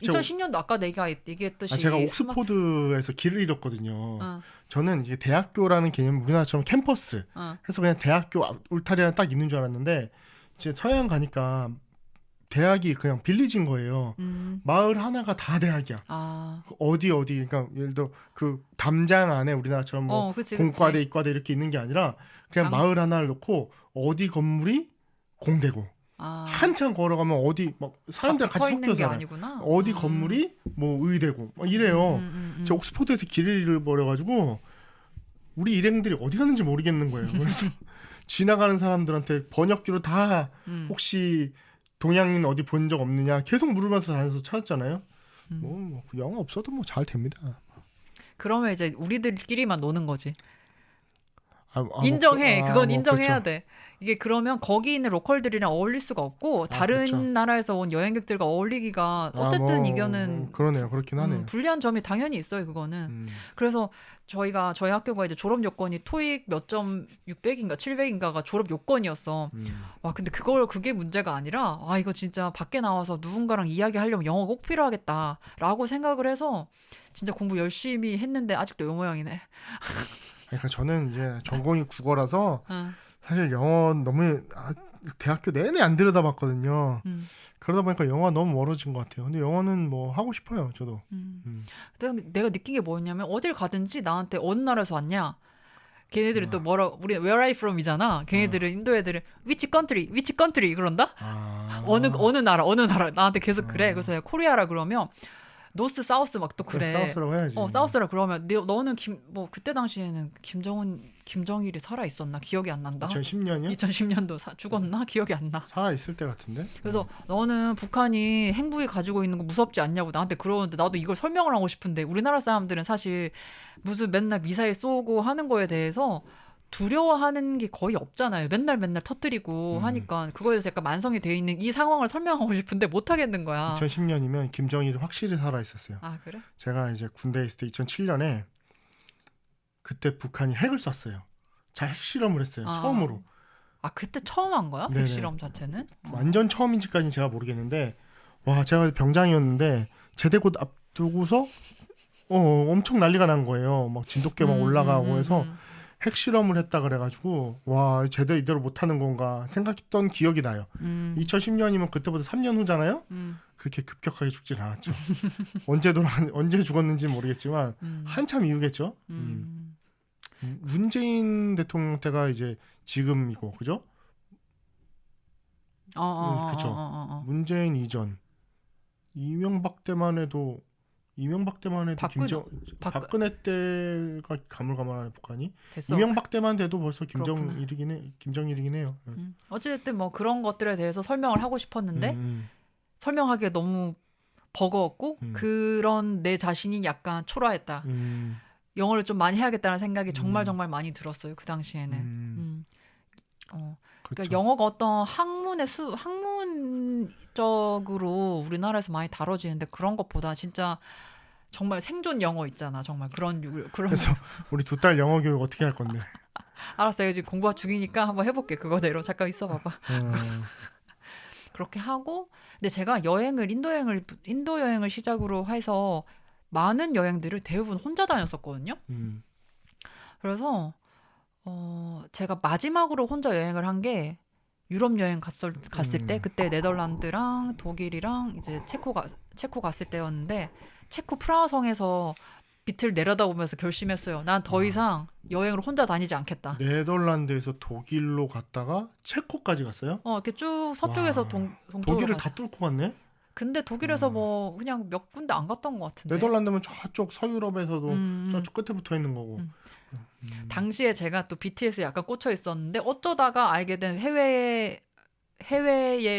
2010년도 아까 내가 얘기했듯이 제가 옥스포드에서 길을 잃었거든요. 어. 저는 이제 대학교라는 개념 우리나라처럼 캠퍼스 어. 해서 그냥 대학교 울타리랑 딱 있는 줄 알았는데 이제 서양 가니까 대학이 그냥 빌리진 거예요. 마을 하나가 다 대학이야. 어디 그러니까 예를 들어 그 담장 안에 우리나라처럼 뭐 그치, 공과대 이과대 이렇게 있는 게 아니라 그냥 마을 하나를 놓고 어디 건물이 공대고 한참 걸어가면 어디 막 사람들 같이 있는 게 섞여서 아니구나. 어디 건물이 뭐 의대고 막 이래요. 제가 옥스포드에서 길을 잃어버려가지고 우리 일행들이 어디 갔는지 모르겠는 거예요. 그래서 지나가는 사람들한테 번역기로 다 혹시 동양인 어디 본 적 없느냐 계속 물으면서 다녀서 찾았잖아요. 뭐 영어 없어도 뭐 잘 됩니다. 그러면 이제 우리들끼리만 노는 거지. 인정해. 그건 인정해야 그렇죠. 돼. 이게 그러면 거기 있는 로컬들이랑 어울릴 수가 없고 다른 그렇죠. 나라에서 온 여행객들과 어울리기가 어쨌든 이거는 그러네요. 그렇긴 하네요. 불리한 점이 당연히 있어요. 그거는. 그래서 저희 학교가 이제 졸업 요건이 토익 몇 점 600인가 700인가가 졸업 요건이었어. 와 근데 그게 문제가 아니라 이거 진짜 밖에 나와서 누군가랑 이야기하려면 영어 꼭 필요하겠다라고 생각을 해서 진짜 공부 열심히 했는데 아직도 요 모양이네. 그러니까 저는 이제 전공이 국어라서 사실 영어 너무 대학교 내내 안 들여다봤거든요. 그러다 보니까 영어가 너무 멀어진 것 같아요. 근데 영어는 뭐 하고 싶어요, 저도. 내가 느낀 게 뭐였냐면 어딜 가든지 나한테 어느 나라에서 왔냐? 걔네들은 또 우리 Where are you from이잖아. 걔네들은 인도 애들은 which country 그런다? 어느 나라 나한테 계속 그래. 그래서 내가 코리아라 그러면 노스 사우스 막 또 그래. 사우스라고 해야지. 사우스라 그러면 너는 그때 당시에는 김정일이 살아 있었나 기억이 안 난다. 2010년이요? 2010년도 죽었나 기억이 안 나. 살아 있을 때 같은데. 그래서 너는 북한이 핵무기 가지고 있는 거 무섭지 않냐고 나한테 그러는데 나도 이걸 설명을 하고 싶은데 우리나라 사람들은 사실 무슨 맨날 미사일 쏘고 하는 거에 대해서 두려워하는 게 거의 없잖아요. 맨날 터뜨리고 하니까 그거에 대해서 약간 만성이 돼 있는 이 상황을 설명하고 싶은데 못 하겠는 거야. 2010년이면 김정일이 확실히 살아 있었어요. 그래? 제가 이제 군대에 있을 때 2007년에 그때 북한이 핵을 쐈어요. 자, 핵실험을 했어요. 처음으로. 그때 처음 한 거야? 네네. 핵실험 자체는? 완전 처음인지까지는 제가 모르겠는데 와 제가 병장이었는데 제대곧 앞두고서 엄청 난리가 난 거예요. 막 진돗개 막 올라가고 해서 핵실험을 했다 그래가지고 와 제대로 이대로 못하는 건가 생각했던 기억이 나요. 2010년이면 그때보다 3년 후잖아요. 그렇게 급격하게 죽진 않았죠. 언제 죽었는지 모르겠지만 한참 이후겠죠. 문재인 대통령 때가 이제 지금이고 그죠? 그렇죠. 문재인 이전 이명박 때만 해도 박근혜 때가 가물가물하네 북한이. 됐어. 이명박 때만 돼도 벌써 김정일이긴 해요. 어쨌든 뭐 그런 것들에 대해서 설명을 하고 싶었는데 설명하기에 너무 버거웠고 그런 내 자신이 약간 초라했다. 영어를 좀 많이 해야겠다는 생각이 정말 많이 들었어요. 그 당시에는. 그러니까 그렇죠. 영어가 어떤 학문적으로 우리나라에서 많이 다뤄지는데 그런 것보다 진짜 정말 생존 영어 있잖아. 정말 그런. 그래서 우리 두 딸 영어 교육 어떻게 할 건데? 알았어. 내가 지금 공부가 중이니까 한번 해볼게. 그거대로. 잠깐 있어봐봐. 그렇게 하고 근데 제가 인도 여행을 시작으로 해서 많은 여행들을 대부분 혼자 다녔었거든요. 음. 그래서 제가 마지막으로 혼자 여행을 한 게 유럽 여행 갔을 때 그때 네덜란드랑 독일이랑 이제 체코 갔을 때였는데 체코 프라하 성에서 빛을 내려다보면서 결심했어요. 난 더 이상 여행을 혼자 다니지 않겠다. 네덜란드에서 독일로 갔다가 체코까지 갔어요? 이렇게 쭉 서쪽에서 와, 동쪽으로 독일을 갔어요. 다 뚫고 갔네? 근데 독일에서 뭐 그냥 몇 군데 안 갔던 것 같은데. 네덜란드면 저쪽 서유럽에서도 음, 저쪽 끝에 붙어 있는 거고. 음. 당시에 제가 또 BTS에 약간 꽂혀 있었는데 어쩌다가 알게 된 해외에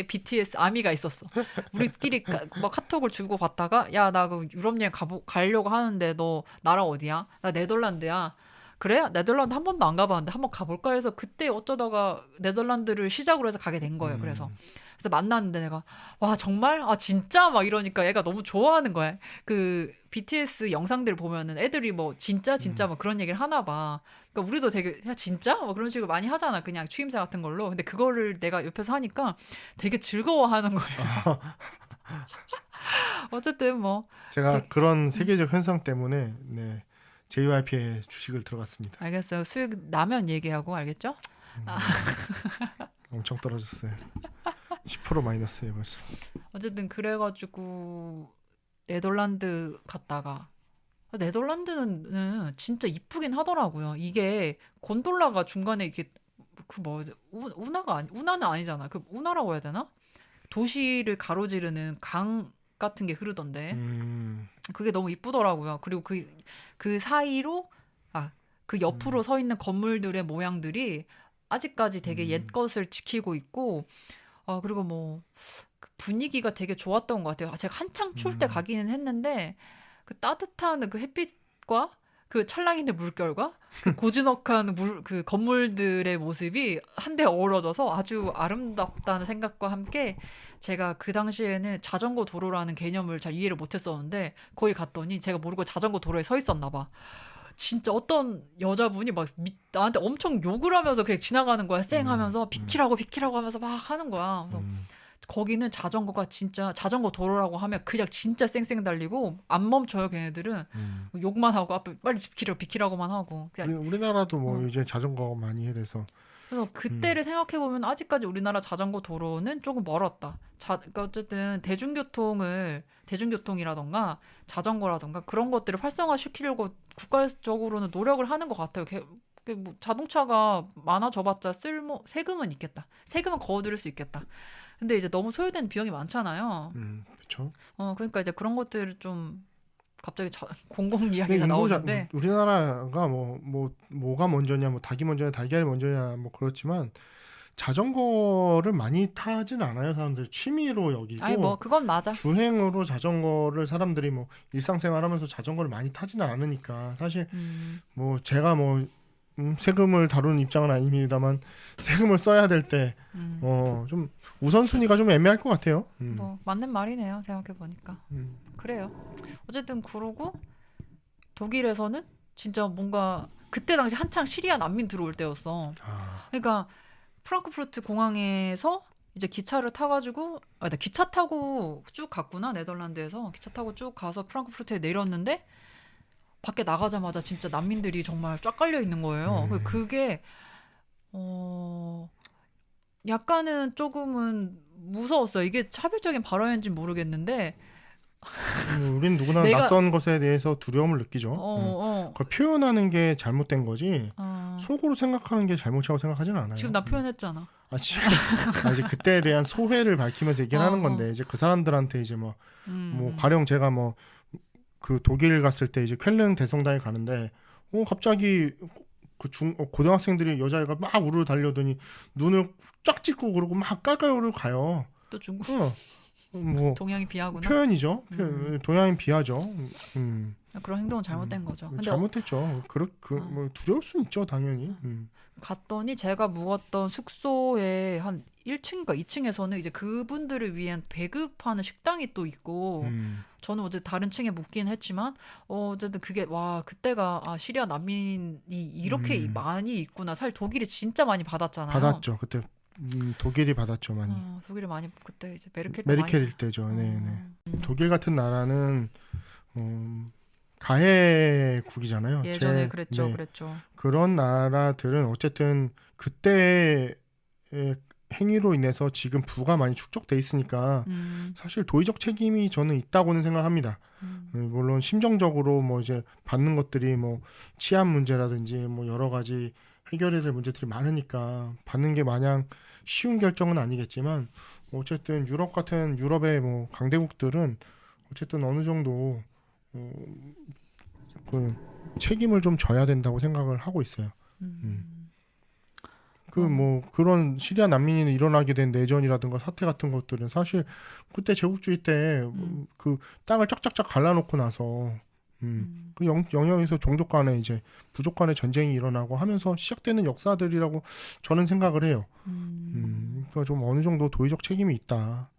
BTS 아미가 있었어. 우리끼리 막 카톡을 주고 받다가 야, 나 그 유럽 여행 가려고 하는데 너 나라 어디야? 나 네덜란드야. 그래? 네덜란드 한 번도 안 가봤는데 한번 가볼까 해서 그때 어쩌다가 네덜란드를 시작으로 해서 가게 된 거예요. 그래서 만났는데 내가 와 정말? 아 진짜? 막 이러니까 얘가 너무 좋아하는 거야. 그 BTS 영상들을 보면은 애들이 뭐 진짜 뭐 그런 얘기를 하나 봐. 그러니까 우리도 되게 야 진짜? 뭐 그런 식으로 많이 하잖아. 그냥 추임새 같은 걸로. 근데 그거를 내가 옆에서 하니까 되게 즐거워하는 거예요. 어쨌든 뭐 제가 되게- 그런 세계적 현상 때문에 네, JYP에 주식을 들어갔습니다. 알겠어요. 수익 나면 얘기하고 알겠죠? 엄청 떨어졌어요. 10% 마이너스예요 벌써. 어쨌든 그래가지고 네덜란드 갔다가 네덜란드는 진짜 이쁘긴 하더라고요. 이게 곤돌라가 중간에 이렇게 그 뭐 운하는 아니잖아. 그 운하라고 해야 되나? 도시를 가로지르는 강 같은 게 흐르던데 그게 너무 이쁘더라고요. 그리고 그 사이로 그 옆으로 서 있는 건물들의 모양들이 아직까지 되게 옛 것을 지키고 있고 그리고 뭐 그 분위기가 되게 좋았던 것 같아요. 제가 한창 추울 때 가기는 했는데 그 따뜻한 그 햇빛과 그 찰랑이는 물결과 그 고즈넉한 그 건물들의 모습이 한데 어우러져서 아주 아름답다는 생각과 함께 제가 그 당시에는 자전거 도로라는 개념을 잘 이해를 못했었는데 거기 갔더니 제가 모르고 자전거 도로에 서 있었나 봐. 진짜 어떤 여자분이 막 나한테 엄청 욕을 하면서 그냥 지나가는 거야. 쌩 하면서 비키라고 하면서 막 하는 거야. 그래서 거기는 자전거가 진짜 자전거 도로라고 하면 그냥 진짜 쌩쌩 달리고 안 멈춰요. 걔네들은 욕만 하고 앞에 빨리 비키라고만 하고 그냥 우리나라도 뭐 이제 자전거 많이 해돼서 그래서 그때를 생각해 보면 아직까지 우리나라 자전거 도로는 조금 멀었다. 그러니까 어쨌든 대중교통이라던가 자전거라던가 그런 것들을 활성화시키려고 국가적으로는 노력을 하는 것 같아요. 뭐 자동차가 많아져봤자 세금은 있겠다. 세금은 거둬들일 수 있겠다. 근데 이제 너무 소요되는 비용이 많잖아요. 그렇죠. 그러니까 이제 그런 것들을 좀 갑자기 공공 근데 이야기가 나오는데 우리나라가 뭐가 먼저냐, 뭐 닭이 먼저냐, 달걀이 먼저냐, 뭐 그렇지만 자전거를 많이 타진 않아요. 사람들 취미로 여기고. 아니 뭐 그건 맞아. 주행으로 자전거를 사람들이 뭐 일상생활하면서 자전거를 많이 타지는 않으니까 사실 뭐 제가 뭐 세금을 다루는 입장은 아닙니다만 세금을 써야 될 때 좀 우선순위가 좀 애매할 것 같아요. 뭐 맞는 말이네요. 생각해 보니까 그래요. 어쨌든 그러고 독일에서는 진짜 뭔가 그때 당시 한창 시리아 난민 들어올 때였어. 그러니까 프랑크푸르트 공항에서 이제 기차를 타가지고 나 기차 타고 쭉 갔구나. 네덜란드에서 기차 타고 쭉 가서 프랑크푸르트에 내렸는데 밖에 나가자마자 진짜 난민들이 정말 쫙 깔려 있는 거예요. 그게 약간은 조금은 무서웠어요. 이게 차별적인 발언인지 모르겠는데 우린 누구나 낯선 것에 대해서 두려움을 느끼죠. 그걸 표현하는 게 잘못된 거지 속으로 생각하는 게 잘못이라고 생각하지는 않아요. 지금 나 표현했잖아. 이제 그때에 대한 소회를 밝히면서 얘기를 하는 건데 이제 그 사람들한테 이제 뭐 가령 제가 뭐 그 독일 갔을 때 이제 쾰른 대성당에 가는데 갑자기 그 고등학생들이 여자애가 막 우르르 달려더니 눈을 쫙 찍고 그러고 막 깔깔거리고 가요. 또 중국 뭐 동양이 비하구나. 표현이죠. 동양인 비하죠. 그런 행동은 잘못된 거죠. 근데 잘못했죠. 뭐 두려울 수 있죠, 당연히. 갔더니 제가 묵었던 숙소의 한 1층인가 2층에서는 이제 그분들을 위한 배급하는 식당이 또 있고 저는 어제 다른 층에 묵긴 했지만 어쨌든 그게 그때가 시리아 난민이 이렇게 많이 있구나. 사실 독일이 진짜 많이 받았잖아요. 받았죠. 그때 독일이 받았죠, 많이. 독일이 많이 그때 이제 메르켈 때죠. 네. 독일 같은 나라는 가해국이잖아요. 예전에 그랬죠, 네. 그랬죠. 그런 나라들은 어쨌든 그때의 행위로 인해서 지금 부가 많이 축적돼 있으니까 사실 도의적 책임이 저는 있다고는 생각합니다. 물론 심정적으로 뭐 이제 받는 것들이 뭐 치안 문제라든지 뭐 여러 가지 해결해야 될 문제들이 많으니까 받는 게 마냥 쉬운 결정은 아니겠지만 어쨌든 유럽 같은 유럽의 뭐 강대국들은 어쨌든 어느 정도 그 책임을 좀 져야 된다고 생각을 하고 있어요. 그 뭐 그런 시리아 난민이 일어나게 된 내전이라든가 사태 같은 것들은 사실 그때 제국주의 때 그 땅을 쫙쫙쫙 갈라놓고 나서 그 영역에서 종족 간의 이제 부족 간의 전쟁이 일어나고 하면서 시작되는 역사들이라고 저는 생각을 해요. 그러니까 좀 어느 정도 도의적 책임이 있다.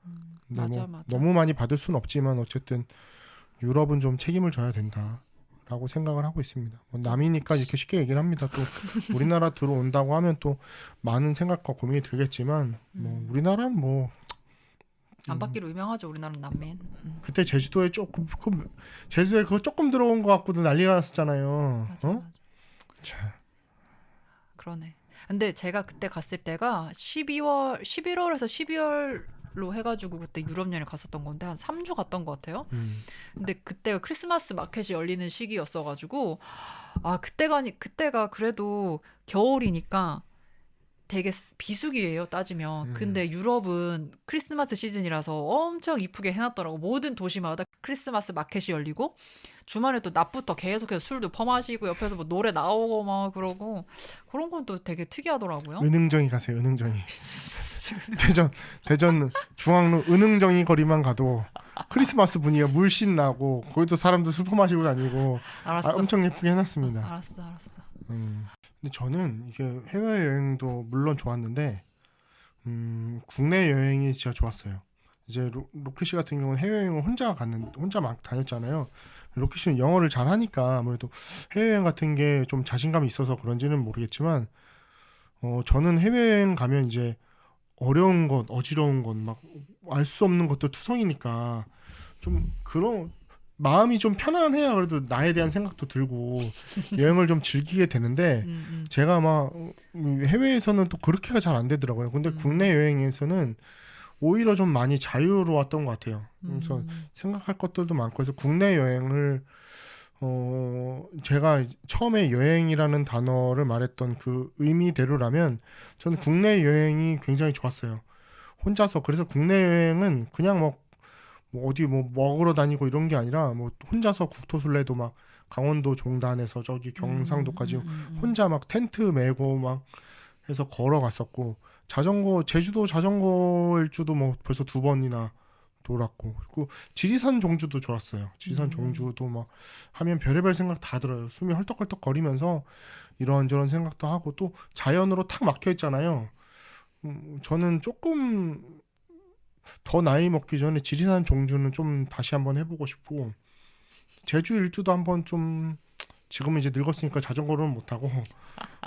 근데 맞아, 뭐 맞아. 너무 많이 받을 수는 없지만 어쨌든 유럽은 좀 책임을 져야 된다라고 생각을 하고 있습니다. 뭐 남이니까 이렇게 쉽게 얘기를 합니다. 또 우리나라 들어온다고 하면 또 많은 생각과 고민이 들겠지만 뭐 우리나라는 뭐 안 받기로 유명하죠, 우리나라는 난민. 그때 제주도에 조금 제주도에 그거 조금 들어온 것 같고도 난리가 났었잖아요. 맞아, 어? 맞아. 참. 그러네. 근데 제가 그때 갔을 때가 11월에서 12월로 해가지고 그때 유럽 여행 갔었던 건데 한 3주 갔던 것 같아요. 근데 그때가 크리스마스 마켓이 열리는 시기였어가지고 그때가 그래도 겨울이니까 되게 비수기예요, 따지면. 근데 유럽은 크리스마스 시즌이라서 엄청 이쁘게 해놨더라고. 모든 도시마다 크리스마스 마켓이 열리고 주말에 또 낮부터 계속해서 술도 퍼마시고 옆에서 뭐 노래 나오고 막 그러고 그런 건 또 되게 특이하더라고요. 은흥정이 가세요. 은흥정이. 대전 중앙로 은흥정이 거리만 가도 크리스마스 분위기가 물씬 나고 거기도 사람들 술 퍼마시고 다니고 알았어. 엄청 예쁘게 해놨습니다. 알았어. 근데 저는 이게 해외 여행도 물론 좋았는데 국내 여행이 진짜 좋았어요. 이제 로키 씨 같은 경우는 해외 여행을 혼자 막 다녔잖아요. 로키 씨는 영어를 잘 하니까 아무래도 해외 여행 같은 게 좀 자신감이 있어서 그런지는 모르겠지만 저는 해외 여행 가면 이제 어려운 것, 어지러운 것, 막 알 수 없는 것도 투성이니까 좀 그런 마음이 좀 편안해야 그래도 나에 대한 생각도 들고 여행을 좀 즐기게 되는데 제가 막 해외에서는 또 그렇게가 잘 안 되더라고요. 근데 국내 여행에서는 오히려 좀 많이 자유로웠던 것 같아요. 그래서 생각할 것들도 많고 그래서 국내 여행을 제가 처음에 여행이라는 단어를 말했던 그 의미대로라면 저는 국내 여행이 굉장히 좋았어요. 혼자서 그래서 국내 여행은 그냥 뭐 어디 뭐 먹으러 다니고 이런 게 아니라 뭐 혼자서 국토순례도 막 강원도 종단에서 저기 경상도까지 혼자 막 텐트 메고 막 해서 걸어갔었고 제주도 자전거 일주도 뭐 벌써 2번이나 돌았고 그리고 지리산 종주도 좋았어요. 지리산 종주도 막 하면 별의별 생각 다 들어요. 숨이 헐떡헐떡 거리면서 이런저런 생각도 하고 또 자연으로 탁 막혀 있잖아요. 저는 조금 더 나이 먹기 전에 지리산 종주는 좀 다시 한번 해보고 싶고 제주 일주도 한번 좀 지금은 이제 늙었으니까 자전거로는 못하고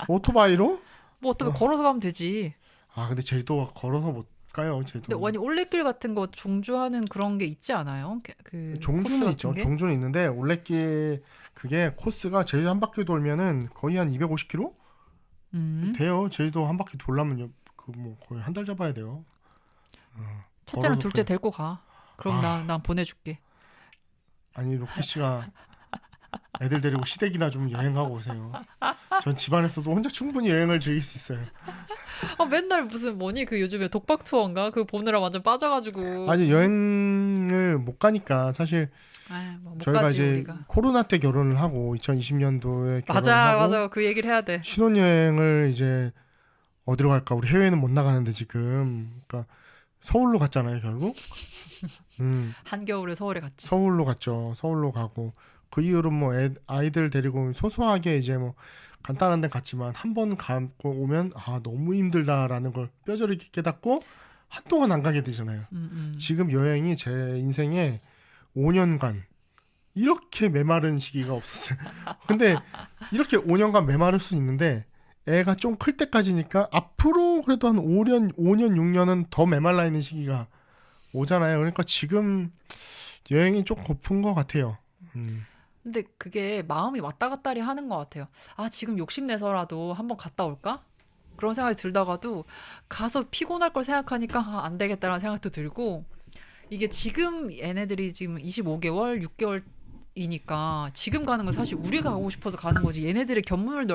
오토바이로? 뭐 어떻게 걸어서 가면 되지. 근데 제주도가 걸어서 못 가요. 제주도. 근데 올레길 같은 거 종주하는 그런 게 있지 않아요? 그 종주는 있죠. 종주는 있는데 올레길 그게 코스가 제주 한 바퀴 돌면은 거의 한 250km 돼요. 제주도 한 바퀴 돌려면요. 그 뭐 거의 한 달 잡아야 돼요. 첫째랑 둘째 데리고 가. 그럼 난 보내줄게. 아니 로키 씨가 애들 데리고 시댁이나 좀 여행하고 오세요. 전 집안에서도 혼자 충분히 여행을 즐길 수 있어요. 맨날 무슨 뭐니 그 요즘에 독박 투어인가 그거 보느라 완전 빠져가지고. 아니 여행을 못 가니까 사실 못 저희가 가지, 이제 우리가. 코로나 때 결혼을 하고 2020년도에 결혼을 하고 맞아 그 얘기를 해야 돼. 신혼여행을 이제 어디로 갈까? 우리 해외는 못 나가는데 지금 그러니까 서울로 갔잖아요 결국. 한겨울에 서울에 갔지. 서울로 갔죠. 서울로 가고 그 이후로 뭐 아이들 데리고 소소하게 이제 뭐 간단한 데 갔지만 한 번 가고 오면 너무 힘들다라는 걸 뼈저리 깨닫고 한동안 안 가게 되잖아요. 지금 여행이 제 인생에 5년간 이렇게 메마른 시기가 없었어요. 근데 이렇게 5년간 메마를 수 있는데 애가 좀 클 때까지니까 앞으로 그래도 한 5년 6년은 더 메말라 있는 시기가 오잖아요. 그러니까 지금 여행이 좀 고픈 것 같아요. 근데 그게 마음이 왔다 갔다리 하는 것 같아요. 아, 지금 욕심내서라도 한번 갔다 올까? 그런 생각이 들다가도 가서 피곤할 걸 생각하니까 아, 안 되겠다라는 생각도 들고 이게 지금 얘네들이 지금 25개월, 6개월이니까 지금 가는 건 사실 우리가 가고 싶어서 가는 거지 얘네들의 견문을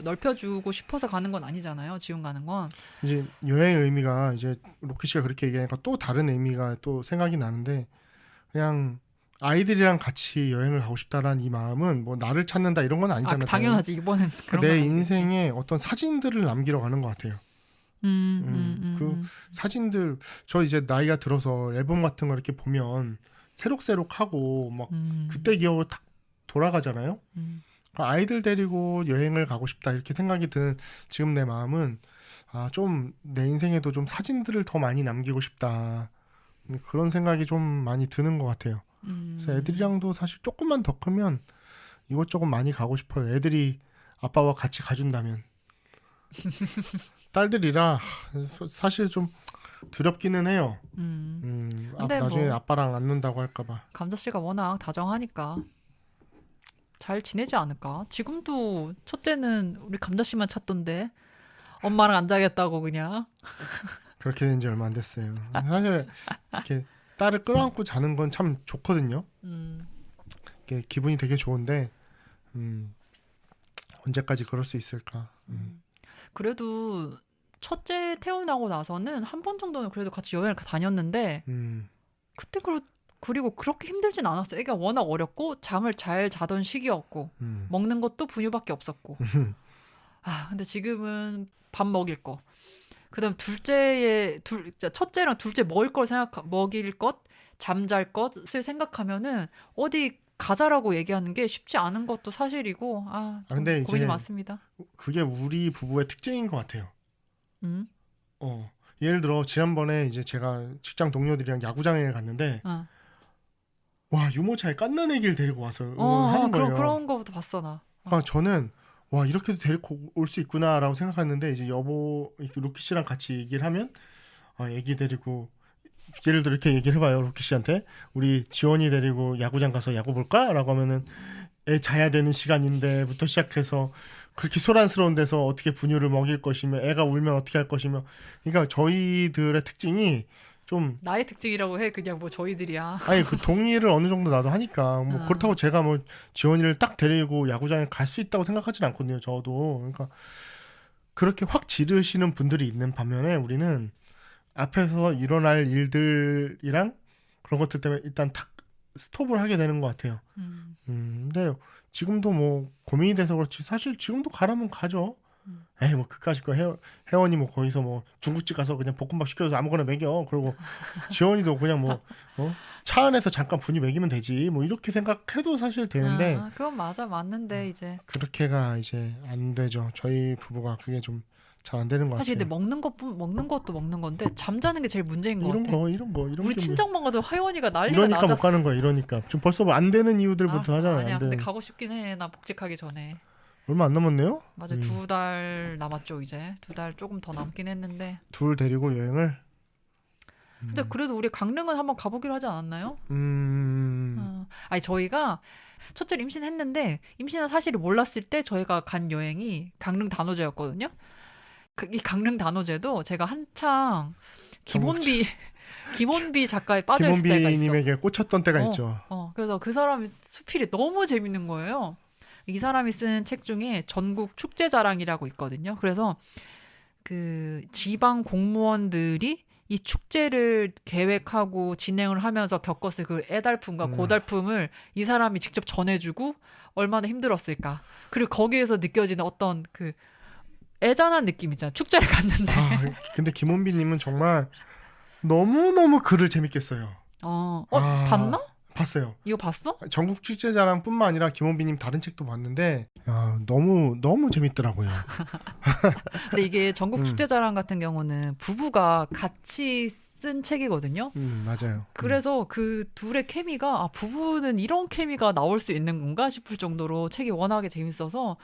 넓혀주고 싶어서 가는 건 아니잖아요. 지금 가는 건. 이제 여행의 의미가 이제 로키 씨가 그렇게 얘기하니까 또 다른 의미가 또 생각이 나는데 그냥 아이들이랑 같이 여행을 가고 싶다라는 이 마음은 뭐 나를 찾는다 이런 건 아, 아니잖아요. 당연하지. 이번엔 그런 내 건 아니겠지. 인생에 어떤 사진들을 남기러 가는 것 같아요. 그 사진들 저 이제 나이가 들어서 앨범 같은 거 이렇게 보면 새록새록하고 막 그때 기억으로 딱 돌아가잖아요. 그러니까 아이들 데리고 여행을 가고 싶다 이렇게 생각이 드는 지금 내 마음은 아, 좀 내 인생에도 좀 사진들을 더 많이 남기고 싶다 그런 생각이 좀 많이 드는 것 같아요. 그래서 애들이랑도 사실 조금만 더 크면 이것저것 많이 가고 싶어요. 애들이 아빠와 같이 가준다면. 딸들이라 사실 좀 두렵기는 해요. 근데 나중에 뭐 아빠랑 안 논다고 할까봐. 감자 씨가 워낙 다정하니까 잘 지내지 않을까? 지금도 첫째는 우리 감자 씨만 찾던데 엄마랑 안 자겠다고 그냥. 그렇게 된 지 얼마 안 됐어요. 사실 이렇게 딸을 끌어안고 자는 건 참 좋거든요. 이게 기분이 되게 좋은데 언제까지 그럴 수 있을까? 그래도 첫째 태어나고 나서는 한 번 정도는 그래도 같이 여행을 다녔는데 그때 그리고 그렇게 힘들진 않았어요. 애가 워낙 어렸고 잠을 잘 자던 시기였고 먹는 것도 분유밖에 없었고. 아, 근데 지금은 밥 먹일 거. 그다음 첫째랑 둘째 먹일 것, 잠잘 것을 생각하면은 어디 가자라고 얘기하는 게 쉽지 않은 것도 사실이고 참 근데 고민이 이제 많습니다. 그게 우리 부부의 특징인 것 같아요. 음, 예를 들어 지난번에 이제 제가 직장 동료들이랑 야구장에 갔는데 어. 와 유모차에 갓난 애기를 데리고 와서 응원하는 거예요. 그런 거부터 봤어 나. 저는 와 이렇게도 데리고 올 수 있구나라고 생각했는데 이제 로키 씨랑 같이 얘기를 하면 애기 데리고 예를 들어 이렇게 얘기를 해봐요. 로키 씨한테 우리 지원이 데리고 야구장 가서 야구 볼까? 라고 하면은 애 자야 되는 시간인데부터 시작해서 그렇게 소란스러운 데서 어떻게 분유를 먹일 것이며 애가 울면 어떻게 할 것이며 그러니까 저희들의 특징이 좀 나의 특징이라고 해 그냥 뭐 저희들이야. 아니 그 동의를 어느 정도 나도 하니까 뭐 아. 그렇다고 제가 뭐 지원이를 딱 데리고 야구장에 갈 수 있다고 생각하진 않거든요. 저도 그러니까 그렇게 확 지르시는 분들이 있는 반면에 우리는 앞에서 일어날 일들이랑 그런 것들 때문에 일단 탁 스톱을 하게 되는 것 같아요. 근데 지금도 뭐 고민이 돼서 그렇지 사실 지금도 가라면 가죠. 에이 뭐 그까짓 거 혜원이 뭐 거기서 뭐 중국집 가서 그냥 볶음밥 시켜서 아무거나 먹여. 그리고 지원이도 그냥 뭐 차 안에서 잠깐 분유 먹이면 되지. 뭐 이렇게 생각해도 사실 되는데 그건 맞는데 이제 그렇게가 이제 안 되죠. 저희 부부가 그게 좀 잘 안 되는 것 사실 근데 같아요. 먹는 것도 먹는 건데 잠자는 게 제일 문제인 것 같아. 이런 우리 게 친정만 가도 하연이가 뭐, 난리가 이러니까 나잖아. 못 가는 거야. 이러니까 좀 벌써 뭐 안 되는 이유들부터 알았어, 하잖아요. 아니야 안 근데 되는. 가고 싶긴 해. 나 복직하기 전에. 얼마 안 남았네요. 맞아 2달 남았죠 이제. 2달 조금 더 남긴 했는데. 둘 데리고 여행을. 근데 그래도 우리 강릉은 한번 가보기로 하지 않았나요? 아니 저희가 첫째를 임신했는데 임신한 사실을 몰랐을 때 저희가 간 여행이 강릉 단오제였거든요. 이 강릉 단오제도 제가 한창 김원비 작가에 빠져 있을 때가 있어. 김원비님에게 꽂혔던 때가 있죠. 그래서 그 사람이 수필이 너무 재밌는 거예요. 이 사람이 쓴 책 중에 전국 축제 자랑이라고 있거든요. 그래서 그 지방 공무원들이 이 축제를 계획하고 진행을 하면서 겪었을 그 애달픔과 고달픔을 이 사람이 직접 전해주고 얼마나 힘들었을까. 그리고 거기에서 느껴지는 어떤 그 애잔한 느낌 있잖아. 축제를 갔는데. 근데 김원비님은 정말 너무너무 글을 재밌게 써요. 봤나? 봤어요. 이거 봤어? 전국 축제자랑뿐만 아니라 김원비님 다른 책도 봤는데 너무 재밌더라고요. 근데 이게 전국 축제자랑 같은 경우는 부부가 같이 쓴 책이거든요. 맞아요. 그래서 그 둘의 케미가 부부는 이런 케미가 나올 수 있는 건가 싶을 정도로 책이 워낙에 재밌어서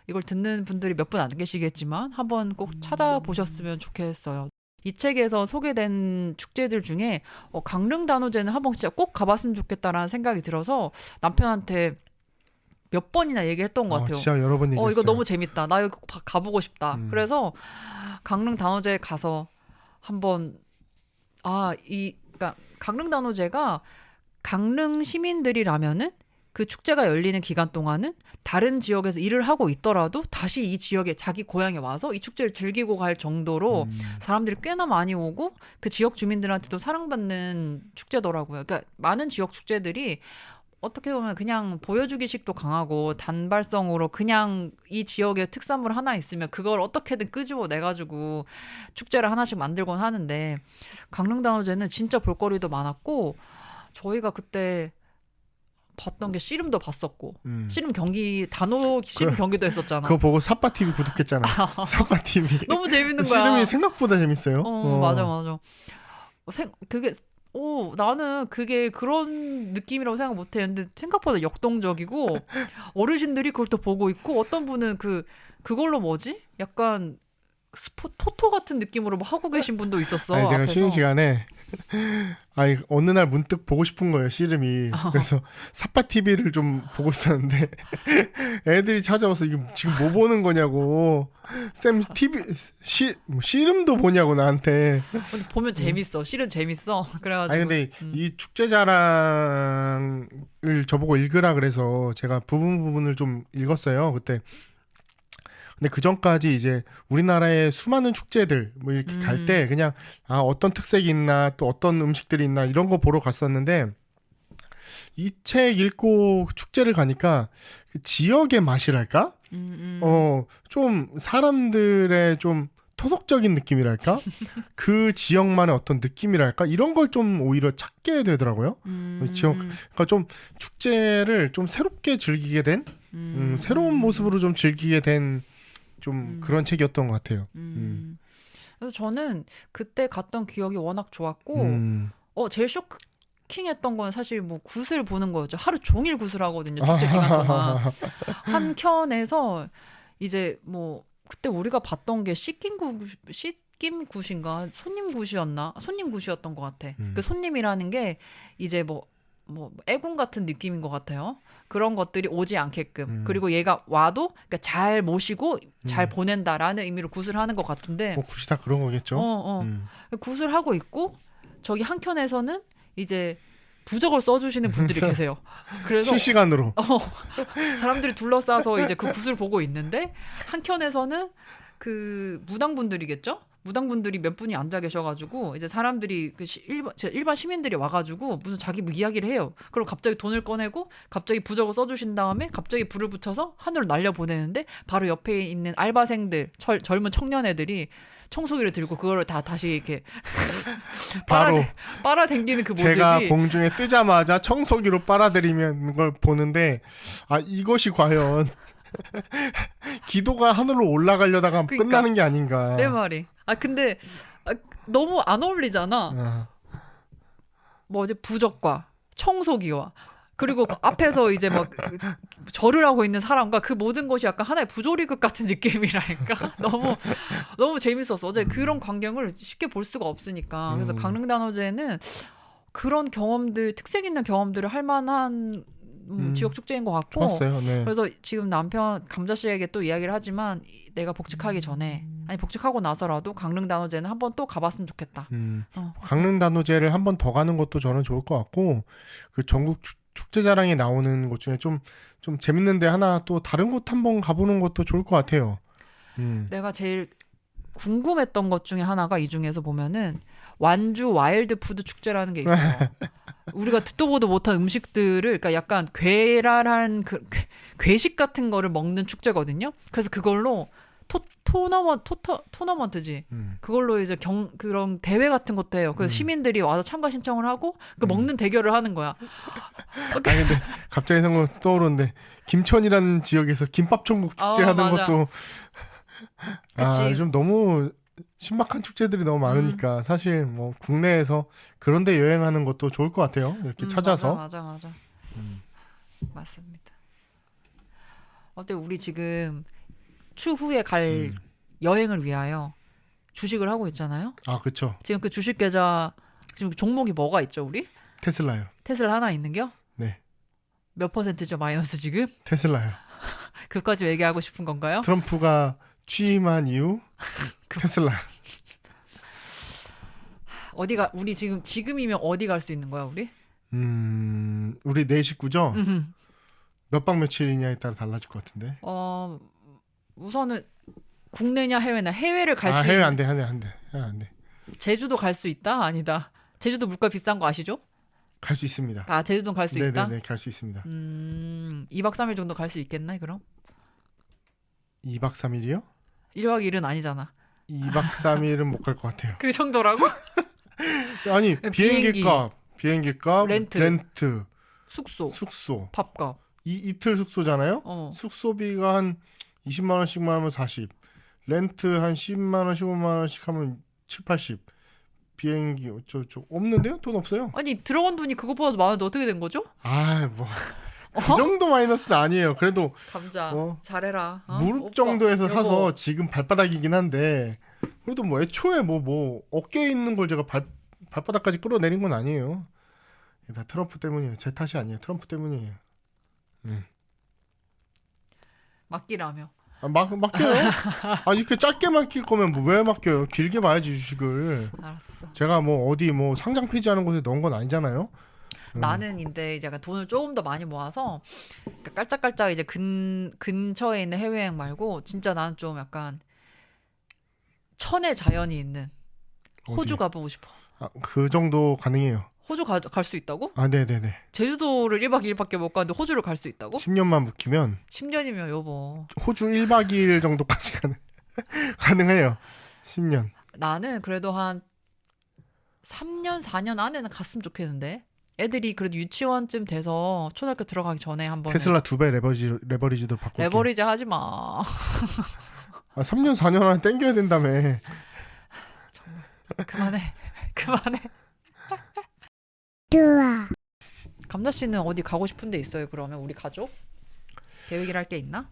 이걸 듣는 분들이 몇 분 안 계시겠지만 한번 꼭 찾아보셨으면 좋겠어요. 이 책에서 소개된 축제들 중에 강릉 단오제는 한번 진짜 꼭 가봤으면 좋겠다라는 생각이 들어서 남편한테 몇 번이나 얘기했던 것 같아요. 진짜 여러 번 얘기했어요. 이거 너무 재밌다. 나 이거 가보고 싶다. 음. 그래서 강릉 단오제에 가서 한번 그러니까 강릉 단오제가 강릉 시민들이라면은 그 축제가 열리는 기간 동안은 다른 지역에서 일을 하고 있더라도 다시 이 지역에 자기 고향에 와서 이 축제를 즐기고 갈 정도로 사람들이 꽤나 많이 오고 그 지역 주민들한테도 사랑받는 축제더라고요. 그러니까 많은 지역 축제들이 어떻게 보면 그냥 보여주기식도 강하고 단발성으로 그냥 이 지역의 특산물 하나 있으면 그걸 어떻게든 끄집어 내가지고 축제를 하나씩 만들곤 하는데 강릉단오제는 진짜 볼거리도 많았고 저희가 그때 봤던 게 씨름도 봤었고 씨름 경기 단오 씨름 경기도 했었잖아. 그거 보고 사빠 TV 구독했잖아. 사빠 TV. 너무 재밌는 거야. 씨름이 생각보다 재밌어요. 맞아. 그게 나는 그게 그런 느낌이라고 생각 못 했는데 생각보다 역동적이고 어르신들이 그걸 또 보고 있고 어떤 분은 그걸로 뭐지? 약간 토토 같은 느낌으로 뭐 하고 계신 분도 있었어. 아니, 제가 앞에서. 쉬는 시간에 어느 날 문득 보고 싶은 거예요, 씨름이. 그래서 사빠 TV를 좀 보고 있었는데 애들이 찾아와서 이게 지금 뭐 보는 거냐고. 쌤 TV 씨름도 보냐고 나한테. 근데 보면 재밌어. 실은 재밌어. 그래가지고. 아니 근데 이 축제 자랑을 저보고 읽으라 그래서 제가 부분을 좀 읽었어요, 그때. 근데 그 전까지 이제 우리나라의 수많은 축제들 뭐 이렇게 갈 때 그냥 어떤 특색이 있나 또 어떤 음식들이 있나 이런 거 보러 갔었는데 이 책 읽고 축제를 가니까 그 지역의 맛이랄까? 좀 사람들의 좀 토속적인 느낌이랄까? 그 지역만의 어떤 느낌이랄까? 이런 걸 좀 오히려 찾게 되더라고요. 그러니까 좀 축제를 좀 새롭게 즐기게 된 새로운 모습으로 좀 즐기게 된 좀 그런 책이었던 것 같아요. 그래서 저는 그때 갔던 기억이 워낙 좋았고, 제일 쇼킹했던 건 사실 뭐 굿을 보는 거였죠. 하루 종일 굿을 하거든요. 축제 기간 동안. 한 켠에서 이제 뭐 그때 우리가 봤던 게 씻김굿인가 손님굿이었나? 손님굿이었던 것 같아. 그 손님이라는 게 이제 뭐 애군 같은 느낌인 것 같아요. 그런 것들이 오지 않게끔 그리고 얘가 와도 그러니까 잘 모시고 잘 보낸다라는 의미로 굿을 하는 것 같은데 굿이 다 그런 거겠죠. 굿을 하고 있고 저기 한켠에서는 이제 부적을 써주시는 분들이 계세요. 그래서 실시간으로 사람들이 둘러싸서 이제 그 굿을 보고 있는데 한켠에서는 그 무당분들이겠죠? 무당분들이 몇 분이 앉아 계셔가지고 이제 사람들이 일반 시민들이 와가지고 무슨 자기 뭐 이야기를 해요. 그럼 갑자기 돈을 꺼내고 갑자기 부적을 써주신 다음에 갑자기 불을 붙여서 하늘로 날려 보내는데 바로 옆에 있는 알바생들 젊은 청년 애들이 청소기를 들고 그거를 다시 이렇게 바로 빨아당기는 그 모습이 제가 공중에 뜨자마자 청소기로 빨아들이면 걸 보는데 이것이 과연 기도가 하늘로 올라가려다가 그러니까, 끝나는 게 아닌가. 내 말이. 근데 너무 안 어울리잖아. 뭐지 부적과 청소기와 그리고 앞에서 이제 막 절을 하고 있는 사람과 그 모든 것이 약간 하나의 부조리극 같은 느낌이랄까. 너무 재밌었어. 어제 그런 광경을 쉽게 볼 수가 없으니까. 그래서 강릉단오제는 그런 경험들, 특색 있는 경험들을 할 만한 지역 축제인 것 같고. 좋았어요. 네. 그래서 지금 남편 감자 씨에게 또 이야기를 하지만 내가 복직하기 전에 아니 복직하고 나서라도 강릉단오제는 한번 또 가봤으면 좋겠다. 강릉단오제를 한 번 더 가는 것도 저는 좋을 것 같고 그 전국 축제자랑에 나오는 곳 중에 좀 재밌는데 하나 또 다른 곳 한번 가보는 것도 좋을 것 같아요. 내가 제일 궁금했던 것 중에 하나가 이 중에서 보면은 완주 와일드 푸드 축제라는 게 있어요. 우리가 듣도 보도 못한 음식들을 그러니까 약간 괴랄한 괴식 같은 거를 먹는 축제거든요. 그래서 그걸로 토너먼트지. 그걸로 이제 그런 대회 같은 것도 해요. 그래서 시민들이 와서 참가 신청을 하고 그 먹는 대결을 하는 거야. 근데 갑자기 떠오르는데 김천이라는 지역에서 김밥천국 축제 하는 맞아. 것도 그치. 좀 너무 신박한 축제들이 너무 많으니까 사실 뭐 국내에서 그런데 여행하는 것도 좋을 것 같아요. 이렇게 찾아서. 맞아. 맞습니다. 어때 우리 지금 추후에 갈 여행을 위하여 주식을 하고 있잖아요. 그렇죠. 지금 그 주식 계좌 지금 종목이 뭐가 있죠, 우리? 테슬라요. 테슬라 하나 있는겨? 네. 몇 퍼센트죠 마이너스 지금? 테슬라요. 그까지 얘기하고 싶은 건가요? 트럼프가 취임한 이후 테슬라. 어디가 우리 지금이면 어디 갈 수 있는 거야 우리? 우리 네 식구죠. 음흠. 몇 박 며칠이냐에 따라 달라질 것 같은데. 우선은 국내냐 해외냐 해외를 갈 수 해외 있는 안 돼, 해외 안 돼, 해외 안 돼. 제주도 갈 수 있다? 아니다. 제주도 물가 비싼 거 아시죠? 갈 수 있습니다. 아 제주도 갈 수 있다? 네네네, 갈 수 있습니다. 2박 3일 정도 갈 수 있겠나 그럼? 2박 3일이요? 1박 2일은 아니잖아. 2박 3일은 못 갈 것 같아요. 그 정도라고? 아니 비행기. 비행기 값, 렌트, 숙소, 숙소. 밥값. 이틀 숙소잖아요. 숙소비가 한 20만 원씩만 하면 40. 렌트 한 10만 원, 15만 원씩 하면 7, 80. 비행기 저 없는데요? 돈 없어요. 아니 들어간 돈이 그것보다 많은데 어떻게 된 거죠? 뭐 그 정도 마이너스는 아니에요. 그래도 감자 어? 잘해라. 무릎 오빠, 정도에서 여보. 사서 지금 발바닥이긴 한데 그래도 뭐 애초에 뭐 어깨에 있는 걸 제가 발바닥까지 끌어내린 건 아니에요. 이게 다 트럼프 때문이에요. 제 탓이 아니에요. 트럼프 때문이에요. 맡기라며. 맡겨요. 이렇게 짧게 맡길 거면 뭐 왜 맡겨요? 길게 봐야지 주식을. 알았어. 제가 뭐 어디 뭐 상장 폐지하는 곳에 넣은 건 아니잖아요. 나는 근데 이제 약간 돈을 조금 더 많이 모아서 그러니까 깔짝깔짝 이제 근처에 있는 해외여행 말고 진짜 나는 좀 약간 천의 자연이 있는 호주 어디? 가보고 싶어. 그 정도 가능해요. 호주 갈 수 있다고? 네네네. 제주도를 1박 2일밖에 못 가는데 호주를 갈 수 있다고? 10년만 묵히면 10년이면 여보. 호주 1박 2일 정도까지 가능해요. 10년. 나는 그래도 한 3년 4년 안에는 갔으면 좋겠는데. 애들이 그래도 유치원쯤 돼서 초등학교 들어가기 전에 한번 테슬라 2배 레버리지도 바꿀게. 레버리지 하지 마. 3년 4년 안에 땡겨야 된다며. 그만해. 그만해. 뚜아 감자 씨는 어디 가고 싶은 데 있어요? 그러면 우리 가족? 계획이랄 게 있나?